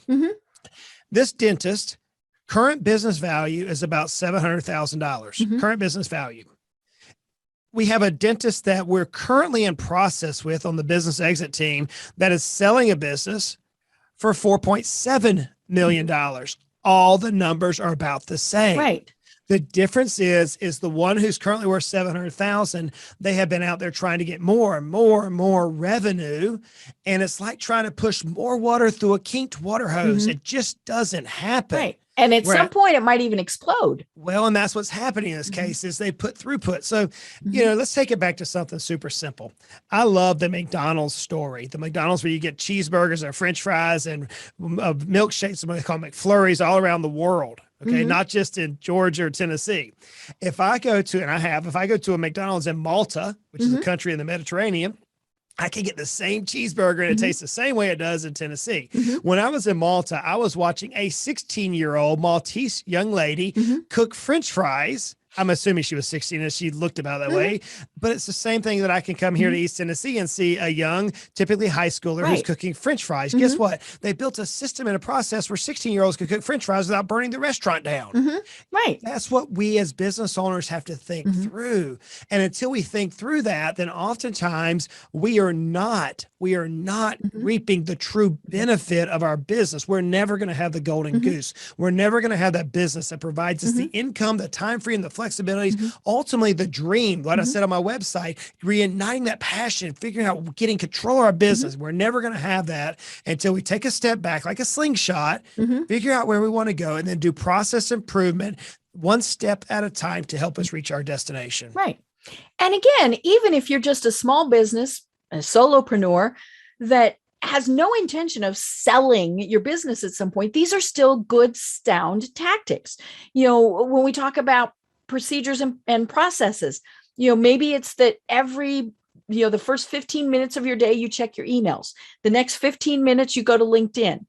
This dentist, current business value is about $700,000. Current business value. we have a dentist that we're currently in process with on the business exit team that is selling a business for $4.7 million. All the numbers are about the same. Right. The difference is the one who's currently worth 700,000. They have been out there trying to get more and more and more revenue. And it's like trying to push more water through a kinked water hose. It just doesn't happen. Right. And at some point it might even explode. Well, and that's what's happening in this case is they put throughput. So, let's take it back to something super simple. I love the McDonald's story, the McDonald's where you get cheeseburgers and French fries and milkshakes, what they call McFlurries all around the world. Okay. Not just in Georgia or Tennessee. If I go to a McDonald's in Malta, which is a country in the Mediterranean, I can get the same cheeseburger and it tastes the same way it does in Tennessee. When I was in Malta, I was watching a 16-year-old Maltese young lady cook French fries. I'm assuming she was 16 and she looked about that way, but it's the same thing that I can come here to East Tennessee and see a young, typically high schooler who's cooking French fries. Guess what? They built a system and a process where 16-year-olds could cook French fries without burning the restaurant down. Right. That's what we as business owners have to think through. And until we think through that, then oftentimes we are not reaping the true benefit of our business. We're never going to have the golden goose. We're never going to have that business that provides us the income, the time frame, the flexibilities, ultimately the dream, like I said on my website, reigniting that passion, figuring out getting control of our business. We're never going to have that until we take a step back like a slingshot, figure out where we want to go, and then do process improvement one step at a time to help us reach our destination. Right. And again, even if you're just a small business, a solopreneur that has no intention of selling your business at some point, these are still good, sound tactics. When we talk about procedures and processes, maybe it's that the first 15 minutes of your day, you check your emails. The next 15 minutes, you go to LinkedIn.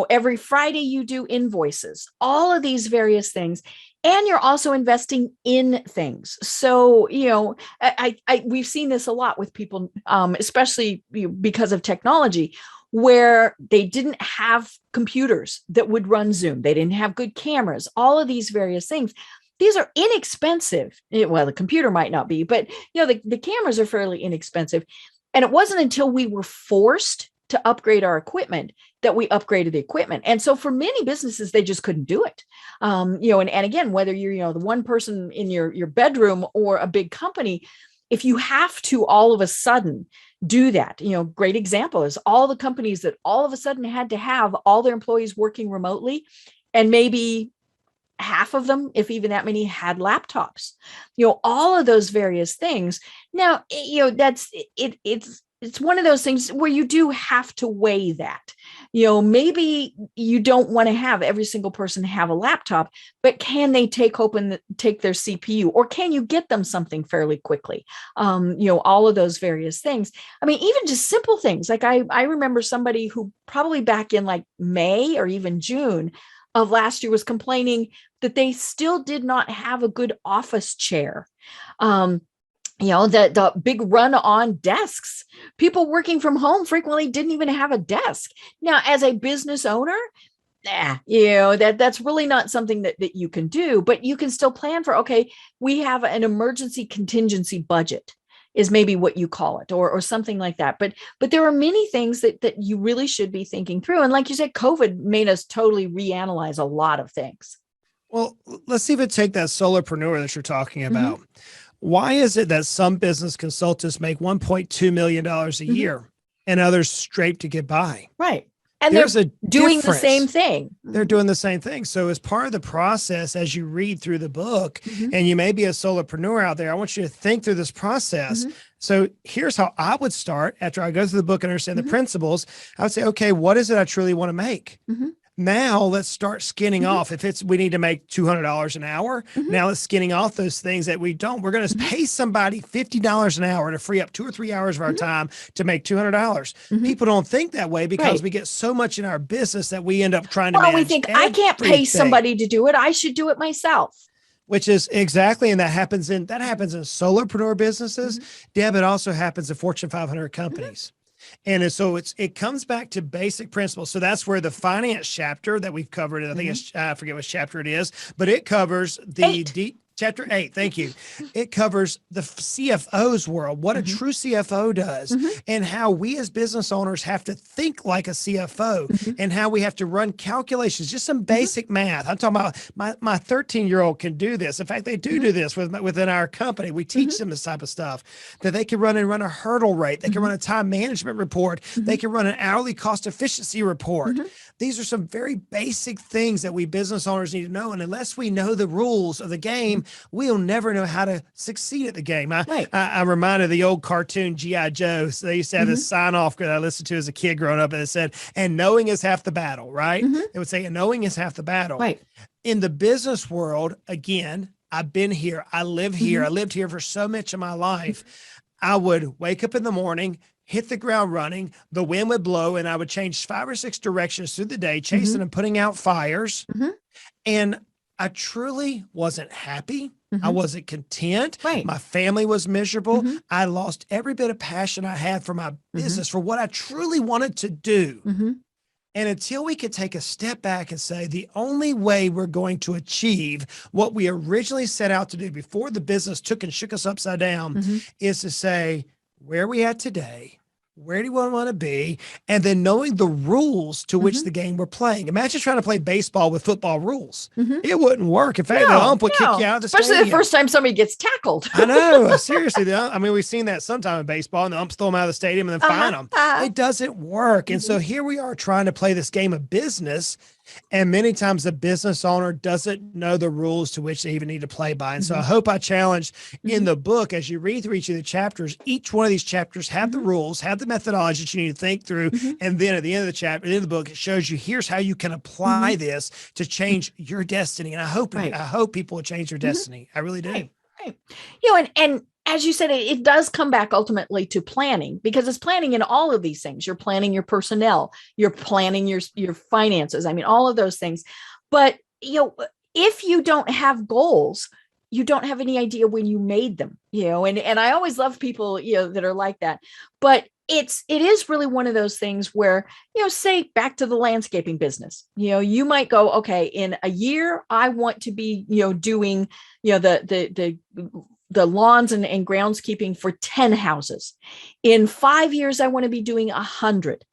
Every Friday you do invoices, all of these various things. And you're also investing in things. So, we've seen this a lot with people, especially because of technology, where they didn't have computers that would run Zoom. They didn't have good cameras, all of these various things. These are inexpensive. Well, the computer might not be, but the cameras are fairly inexpensive. And it wasn't until we were forced to upgrade our equipment that we upgraded the equipment. And so for many businesses, they just couldn't do it. And again, whether you're, the one person in your bedroom or a big company, if you have to all of a sudden do that, great example is all the companies that all of a sudden had to have all their employees working remotely, and maybe half of them, if even that many, had laptops, all of those various things. Now, it's one of those things where you do have to weigh that. Maybe you don't want to have every single person have a laptop, but can they take their CPU, or can you get them something fairly quickly? All of those various things. I mean, even just simple things. Like I remember somebody who probably back in like May or even June of last year was complaining that they still did not have a good office chair. The big run on desks. People working from home frequently didn't even have a desk. Now, as a business owner, that's really not something that you can do, but you can still plan for, okay, we have an emergency contingency budget is maybe what you call it, or something like that. But there are many things that you really should be thinking through. And like you said, COVID made us totally reanalyze a lot of things. Well, let's even take that solopreneur that you're talking about. Why is it that some business consultants make $1.2 million a year and others scrape to get by? Right. And There's they're doing the same thing. They're doing the same thing. So as part of the process, as you read through the book, and you may be a solopreneur out there, I want you to think through this process. So here's how I would start after I go through the book and understand the principles. I would say, okay, what is it I truly want to make? Now let's start skinning off. If we need to make $200 an hour, now let's skinning off those things that we don't. We're going to pay somebody $50 an hour to free up 2 or 3 hours of our time to make $200. People don't think that way because we get so much in our business that we end up trying to manage. We think I can't pay somebody to do it. I should do it myself. Which is exactly, and that happens in solopreneur businesses. Deb, it also happens in Fortune 500 companies. And so it comes back to basic principles. So that's where the finance chapter that we've covered, I think I forget which chapter it is, but it covers the Chapter 8, thank you. It covers the CFO's world, what a true CFO does, and how we as business owners have to think like a CFO, and how we have to run calculations, just some basic math. I'm talking about my 13-year-old can do this. In fact, they do this within our company. We teach them this type of stuff, that they can run a hurdle rate. They can run a time management report. They can run an hourly cost efficiency report. These are some very basic things that we business owners need to know. And unless we know the rules of the game, we'll never know how to succeed at the game. I'm reminded of the old cartoon G.I. Joe. So they used to have this sign off that I listened to as a kid growing up, and it said, and knowing is half the battle, right? It would say, and knowing is half the battle. Right. In the business world, again, I've been here. I live here. I lived here for so much of my life. I would wake up in the morning, hit the ground running, the wind would blow, and I would change 5 or 6 directions through the day, chasing and putting out fires. And I truly wasn't happy. I wasn't content. My family was miserable. I lost every bit of passion I had for my business, for what I truly wanted to do. And until we could take a step back and say, the only way we're going to achieve what we originally set out to do before the business took and shook us upside down is to say, where are we at today? Where do you want to be? And then knowing the rules to which the game we're playing. Imagine trying to play baseball with football rules. It wouldn't work. In fact, the ump would kick you out of the stadium. Especially the first time somebody gets tackled. I know. Seriously. I mean, we've seen that sometime in baseball, and the umps throw them out of the stadium and then fine them. It doesn't work. And so here we are trying to play this game of business. And many times the business owner doesn't know the rules to which they even need to play by. And so I hope I challenged in the book, as you read through each of the chapters, each one of these chapters have the rules, have the methodology that you need to think through. And then at the end of the chapter, at the end of the book, it shows you, here's how you can apply this to change your destiny. And I hope people will change their destiny. I really do. Right. You know, and as you said, it does come back ultimately to planning, because it's planning in all of these things. You're planning your personnel, you're planning your finances. I mean, all of those things. But, you know, if you don't have goals, you don't have any idea when you made them, you know, and I always love people, you know, that are like that. But it is really one of those things where, you know, say back to the landscaping business, you know, you might go, okay, in a year, I want to be, you know, doing, you know, the lawns and groundskeeping for 10 houses. In 5 years, I want to be doing 100.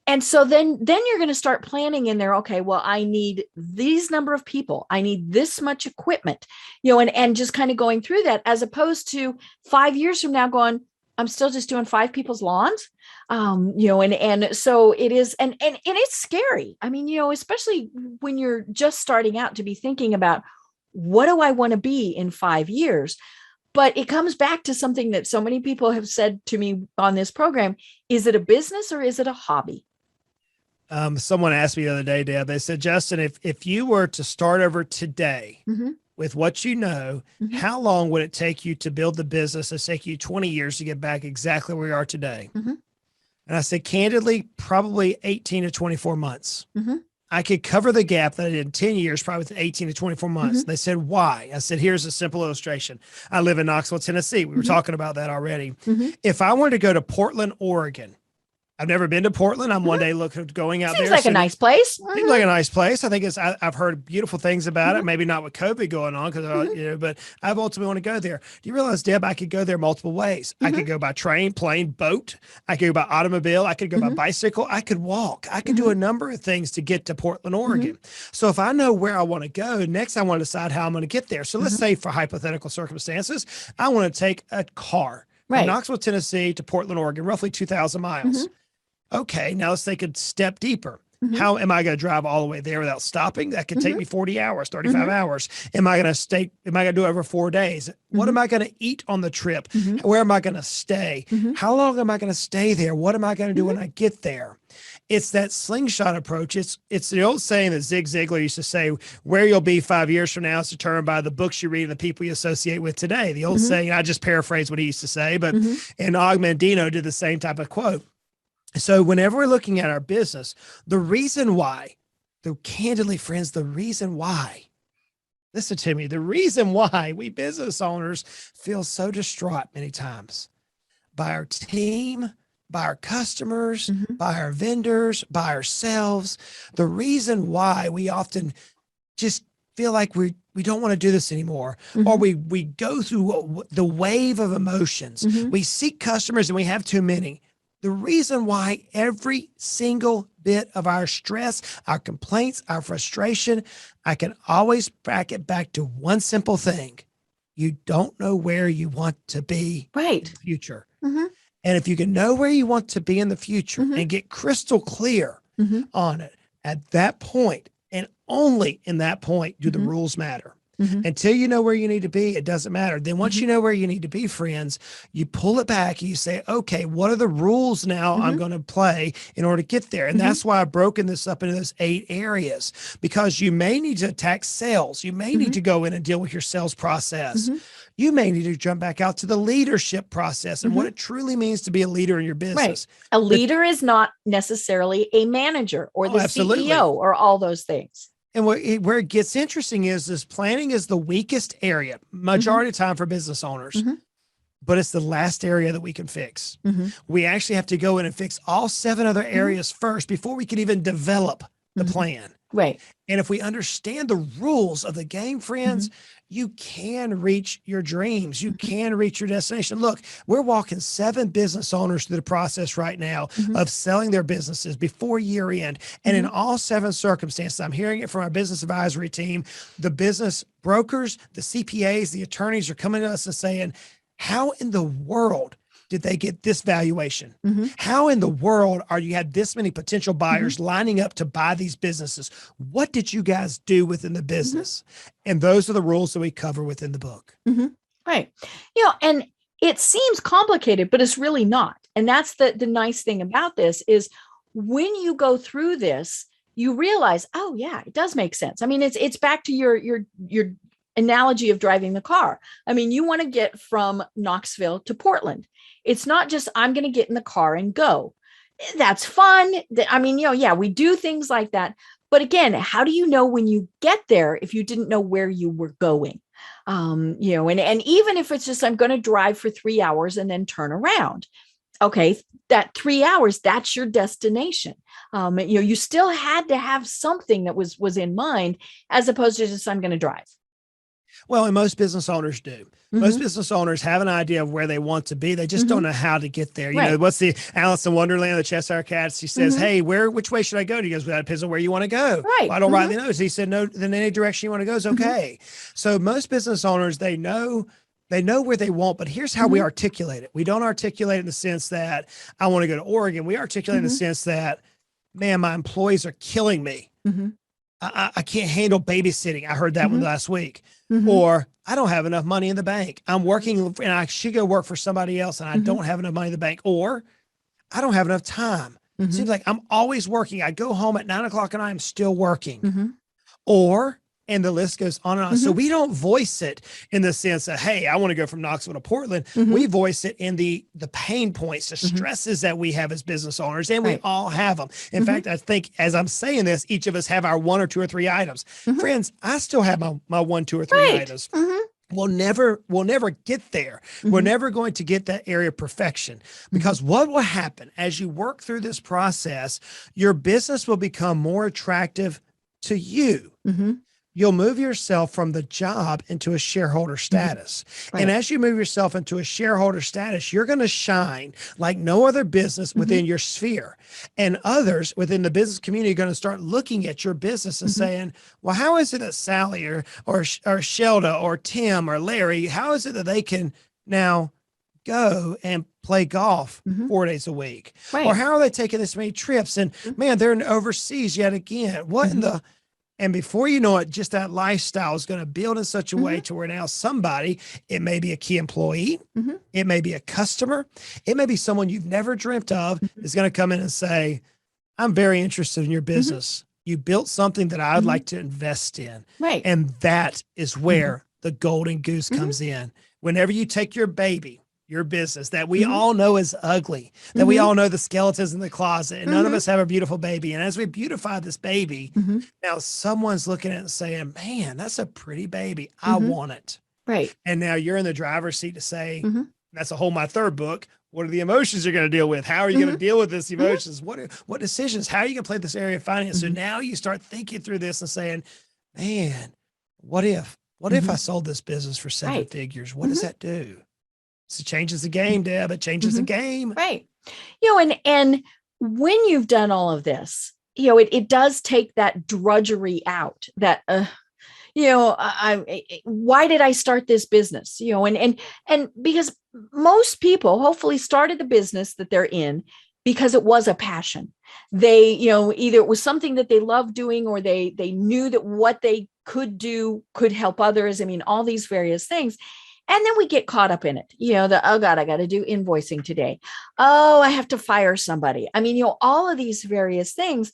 And so then you're going to start planning in there. Okay, well, I need these number of people. I need this much equipment, you know, and just kind of going through that, as opposed to 5 years from now going, I'm still just doing 5 people's lawns. You know, and so it is, and it's scary. I mean, you know, especially when you're just starting out, to be thinking about, what do I want to be in 5 years? But it comes back to something that so many people have said to me on this program. Is it a business or is it a hobby? Someone asked me the other day, Deb, they said, Justin, if you were to start over today with what you know, how long would it take you to build the business? It'll take you 20 years to get back exactly where you are today. And I said, candidly, probably 18 to 24 months. I could cover the gap that I did in 10 years, probably within 18 to 24 months. They said, why? I said, here's a simple illustration. I live in Knoxville, Tennessee. We were talking about that already. If I wanted to go to Portland, Oregon, I've never been to Portland. I'm one day going out there. Seems like a nice place. Seems like a nice place. I think I've heard beautiful things about it. Maybe not with COVID going on, because you know, but I've ultimately want to go there. Do you realize, Deb, I could go there multiple ways. I could go by train, plane, boat. I could go by automobile. I could go by bicycle. I could walk. I could do a number of things to get to Portland, Oregon. So if I know where I want to go, next I want to decide how I'm going to get there. So let's say, for hypothetical circumstances, I want to take a car from Knoxville, Tennessee to Portland, Oregon, roughly 2,000 miles. Okay, now let's take a step deeper. How am I going to drive all the way there without stopping? That could take me 40 hours, 35 hours. Am I going to do it over 4 days? What am I going to eat on the trip? Where am I going to stay? How long am I going to stay there? What am I going to do when I get there? It's that slingshot approach. It's the old saying that Zig Ziglar used to say, where you'll be 5 years from now is determined by the books you read and the people you associate with today. The old saying, I just paraphrase what he used to say, but and Og Mandino did the same type of quote. So whenever we're looking at our business, the reason why, candidly, friends, the reason why, listen to me, the reason why we business owners feel so distraught many times by our team, by our customers, by our vendors, by ourselves, the reason why we often just feel like we we don't want to do this anymore. Or we go through the wave of emotions. We seek customers and we have too many. The reason why every single bit of our stress, our complaints, our frustration, I can always back it back to one simple thing. You don't know where you want to be in the future. And if you can know where you want to be in the future and get crystal clear on it, at that point, and only in that point, do the rules matter. Until you know where you need to be, it doesn't matter. Then once you know where you need to be, friends, you pull it back and you say, okay, what are the rules now I'm going to play in order to get there? And that's why I've broken this up into those 8 areas, because you may need to attack sales. You may need to go in and deal with your sales process. You may need to jump back out to the leadership process and what it truly means to be a leader in your business. A leader is not necessarily a manager or the CEO or all those things. And where it gets interesting is planning is the weakest area, majority of the time for business owners, but it's the last area that we can fix. We actually have to go in and fix all 7 other areas first before we can even develop the plan. Right. And if we understand the rules of the game, friends, you can reach your dreams. You can reach your destination. Look, we're walking 7 business owners through the process right now of selling their businesses before year end. And in all 7 circumstances, I'm hearing it from our business advisory team, the business brokers, the CPAs, the attorneys are coming to us and saying, how in the world did they get this valuation? How in the world are you had this many potential buyers lining up to buy these businesses? What did you guys do within the business? And those are the rules that we cover within the book. Right. And it seems complicated, but it's really not. And that's the nice thing about this is when you go through this, you realize, oh yeah, it does make sense. I mean, it's back to your analogy of driving the car. I mean, you want to get from Knoxville to Portland. It's not just, I'm going to get in the car and go. That's fun. I mean, we do things like that. But again, how do you know when you get there if you didn't know where you were going? And even if it's just, I'm going to drive for 3 hours and then turn around. Okay, that 3 hours, that's your destination. You still had to have something that was in mind as opposed to just, I'm going to drive. Well, and most business owners do. Most business owners have an idea of where they want to be. They just don't know how to get there. You know, what's the Alice in Wonderland, the Cheshire Cat? She says, hey, which way should I go? And he goes, well, that depends on where you want to go. Well, I don't rightly know. So he said, no, then any direction you want to go is okay. So most business owners, they know where they want, but here's how we articulate it. We don't articulate it in the sense that I want to go to Oregon. We articulate in the sense that, man, my employees are killing me. I can't handle babysitting. I heard that one last week. Or I don't have enough money in the bank. I'm working and I should go work for somebody else and I don't have enough money in the bank. Or I don't have enough time. It seems like I'm always working. I go home at 9 o'clock and I'm still working. Or, and the list goes on and on. So we don't voice it in the sense that, hey, I want to go from Knoxville to Portland. We voice it in the pain points, the stresses that we have as business owners, and we all have them. In fact, I think as I'm saying this, each of us have our 1 or 2 or 3 items. Friends, I still have my 1, 2 or 3 items. We'll never get there. We're never going to get that area of perfection, because what will happen as you work through this process, your business will become more attractive to you. You'll move yourself from the job into a shareholder status. And as you move yourself into a shareholder status, you're going to shine like no other business within your sphere. And others within the business community are going to start looking at your business and saying, well, how is it that Sally or Shelda or Tim or Larry, how is it that they can now go and play golf 4 days a week? Or how are they taking this many trips? And man, they're overseas yet again. What in the... And before you know it, just that lifestyle is going to build in such a way to where now somebody, it may be a key employee, it may be a customer, it may be someone you've never dreamt of, is going to come in and say, I'm very interested in your business. You built something that I would like to invest in. And that is where the golden goose comes in. Whenever you take your baby, your business that we all know is ugly, that we all know the skeletons in the closet, and none of us have a beautiful baby. And as we beautify this baby, now someone's looking at it and saying, man, that's a pretty baby. I want it. And now you're in the driver's seat to say, that's a whole, my 3rd book. What are the emotions you're going to deal with? How are you going to deal with this emotions? What decisions? How are you going to play this area of finance? So now you start thinking through this and saying, man, what if What if I sold this business for seven Right. figures? What does that do? So it changes the game, Deb. It changes the game. Right. And when you've done all of this, it does take that drudgery out, that, why did I start this business? And because most people hopefully started the business that they're in because it was a passion. They, either it was something that they loved doing, or they knew that what they could do could help others. I mean, all these various things. And then we get caught up in it. Oh God, I got to do invoicing today. Oh, I have to fire somebody. I mean, all of these various things.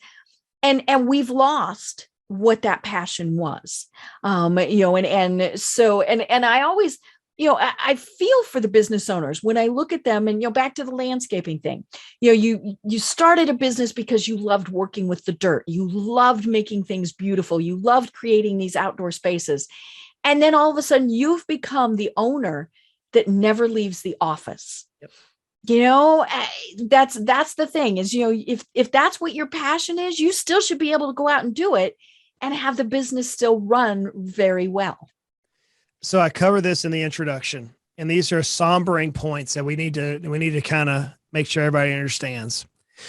And we've lost what that passion was. And so I always, I feel for the business owners when I look at them, and, back to the landscaping thing, you started a business because you loved working with the dirt. You loved making things beautiful. You loved creating these outdoor spaces. And then all of a sudden you've become the owner that never leaves the office. Yep. That's the thing is, if that's what your passion is, you still should be able to go out and do it and have the business still run very well. So I cover this in the introduction, and these are sombering points that we need to kind of make sure everybody understands.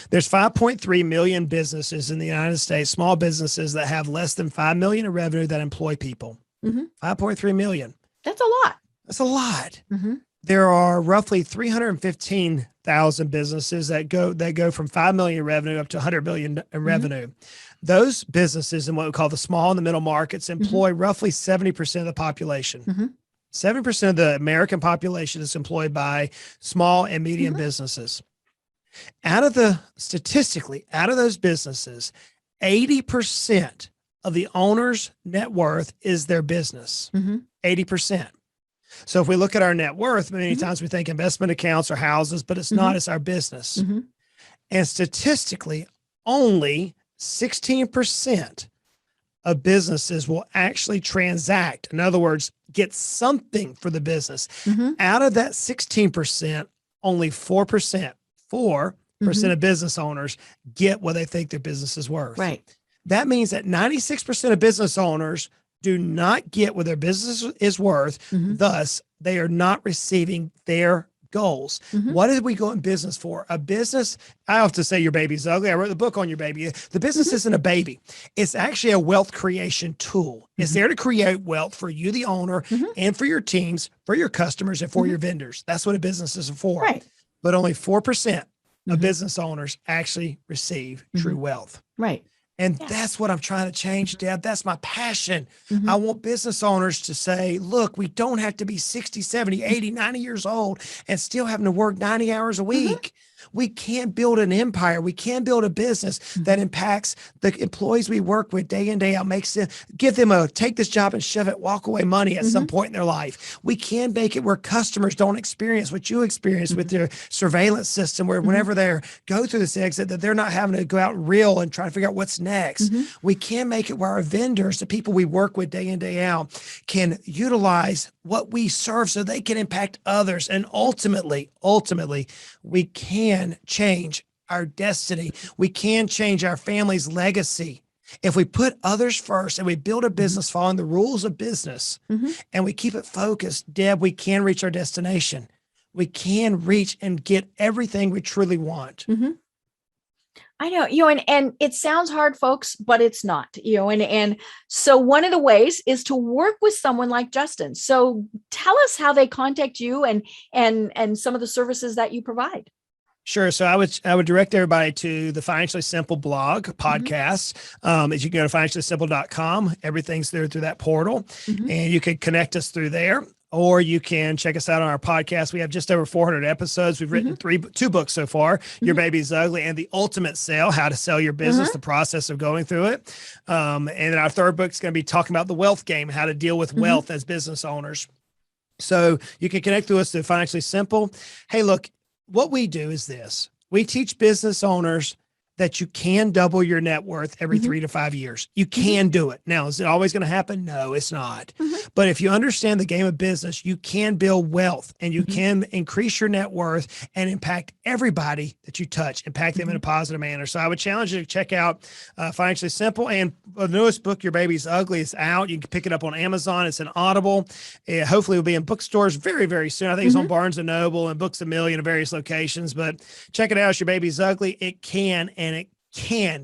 There's 5.3 million businesses in the United States, small businesses that have less than 5 million in revenue that employ people. 5.3 million. That's a lot. That's a lot. There are roughly 315,000 businesses that go from 5 million in revenue up to 100 million in revenue. Those businesses in what we call the small and the middle markets employ roughly 70% of the population. 70% of the American population is employed by small and medium businesses. Statistically, out of those businesses, 80% of the owner's net worth is their business. 80%. So if we look at our net worth, many times we think investment accounts or houses, but it's not, it's our business. And statistically, only 16% of businesses will actually transact. In other words, get something for the business. Out of that 16%, only 4% of business owners get what they think their business is worth. Right. That means that 96% of business owners do not get what their business is worth. Thus, they are not receiving their goals. What did we go in business for? A business, I often say your baby's ugly. I wrote the book on your baby. The business isn't a baby. It's actually a wealth creation tool. It's there to create wealth for you, the owner, and for your teams, for your customers, and for your vendors. That's what a business is for. Right. But only 4% of business owners actually receive true wealth. Right. And that's what I'm trying to change, Deb. That's my passion. I want business owners to say, look, we don't have to be 60, 70, 80, 90 years old and still having to work 90 hours a week. We can build an empire. We can build a business that impacts the employees we work with day in, day out, give them a take this job and shove it, walk away money at some point in their life. We can make it where customers don't experience what you experience with their surveillance system, where whenever they go through this exit, that they're not having to go out and reel and try to figure out what's next. We can make it where our vendors, the people we work with day in, day out, can utilize what we serve so they can impact others. And ultimately, we can change our destiny. We can change our family's legacy. If we put others first and we build a business following the rules of business and we keep it focused, Deb, we can reach our destination. We can reach and get everything we truly want. I know, and it sounds hard, folks, but it's not, and so one of the ways is to work with someone like Justin. So tell us how they contact you and some of the services that you provide. Sure. So I would direct everybody to the Financially Simple blog podcast. As you can go to financiallysimple.com, everything's there through that portal, and you can connect us through there. Or you can check us out on our podcast. We have just over 400 episodes. We've written two books so far, Your Baby's Ugly and The Ultimate Sale, How to Sell Your Business, the process of going through it. And then our third book is going to be talking about the wealth game, how to deal with wealth as business owners. So you can connect to us through Financially Simple. Hey, look, what we do is this. We teach business owners that you can double your net worth every 3 to 5 years. You can do it. Now, is it always going to happen? No, it's not. But if you understand the game of business, you can build wealth and you can increase your net worth and impact everybody that you touch, impact them in a positive manner. So I would challenge you to check out Financially Simple, and the newest book, Your Baby's Ugly, is out. You can pick it up on Amazon. It's an Audible. Hopefully it'll be in bookstores very, very soon. I think it's on Barnes & Noble and Books A Million at various locations, but check it out. It's Your Baby's Ugly. It can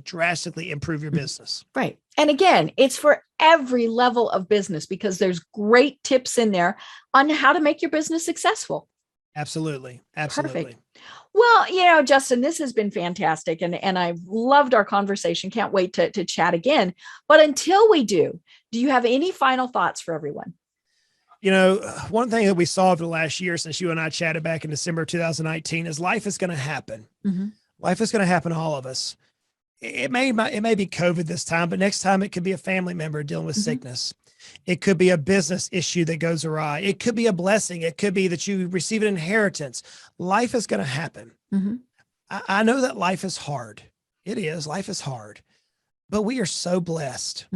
drastically improve your business. Right. And again, it's for every level of business because there's great tips in there on how to make your business successful. Absolutely. Absolutely. Perfect. Well, Justin, this has been fantastic. And I've loved our conversation. Can't wait to chat again. But until we do you have any final thoughts for everyone? One thing that we saw over the last year since you and I chatted back in December 2019 is life is going to happen. Life is going to happen to all of us. It may be COVID this time, but next time it could be a family member dealing with sickness. It could be a business issue that goes awry. It could be a blessing. It could be that you receive an inheritance. Life is going to happen. I know that life is hard. It is. Life is hard, but we are so blessed.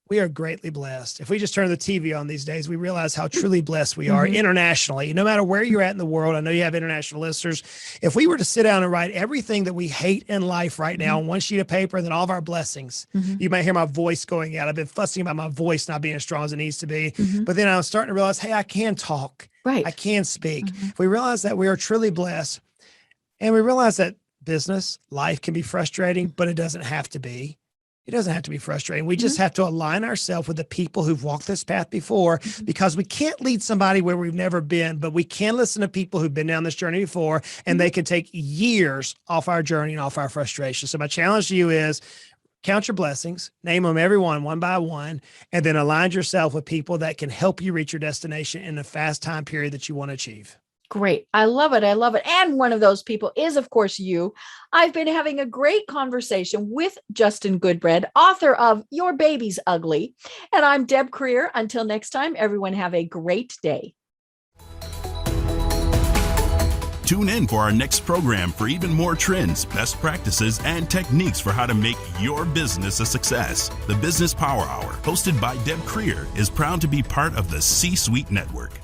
We are greatly blessed. If we just turn the TV on these days, we realize how truly blessed we are internationally. No matter where you're at in the world, I know you have international listeners. If we were to sit down and write everything that we hate in life right now on one sheet of paper, and then all of our blessings, you might hear my voice going out. I've been fussing about my voice not being as strong as it needs to be. But then I was starting to realize, hey, I can talk. Right. I can speak. If we realize that we are truly blessed, and we realize that business, life can be frustrating, but it doesn't have to be. It doesn't have to be frustrating. We just have to align ourselves with the people who've walked this path before, because we can't lead somebody where we've never been, but we can listen to people who've been down this journey before, and they can take years off our journey and off our frustration. So my challenge to you is count your blessings, name them everyone one by one, and then align yourself with people that can help you reach your destination in a fast time period that you want to achieve. Great. I love it. I love it. And one of those people is, of course, you. I've been having a great conversation with Justin Goodbread, author of Your Baby's Ugly. And I'm Deb Creer. Until next time, everyone have a great day. Tune in for our next program for even more trends, best practices, and techniques for how to make your business a success. The Business Power Hour, hosted by Deb Creer, is proud to be part of the C-Suite Network.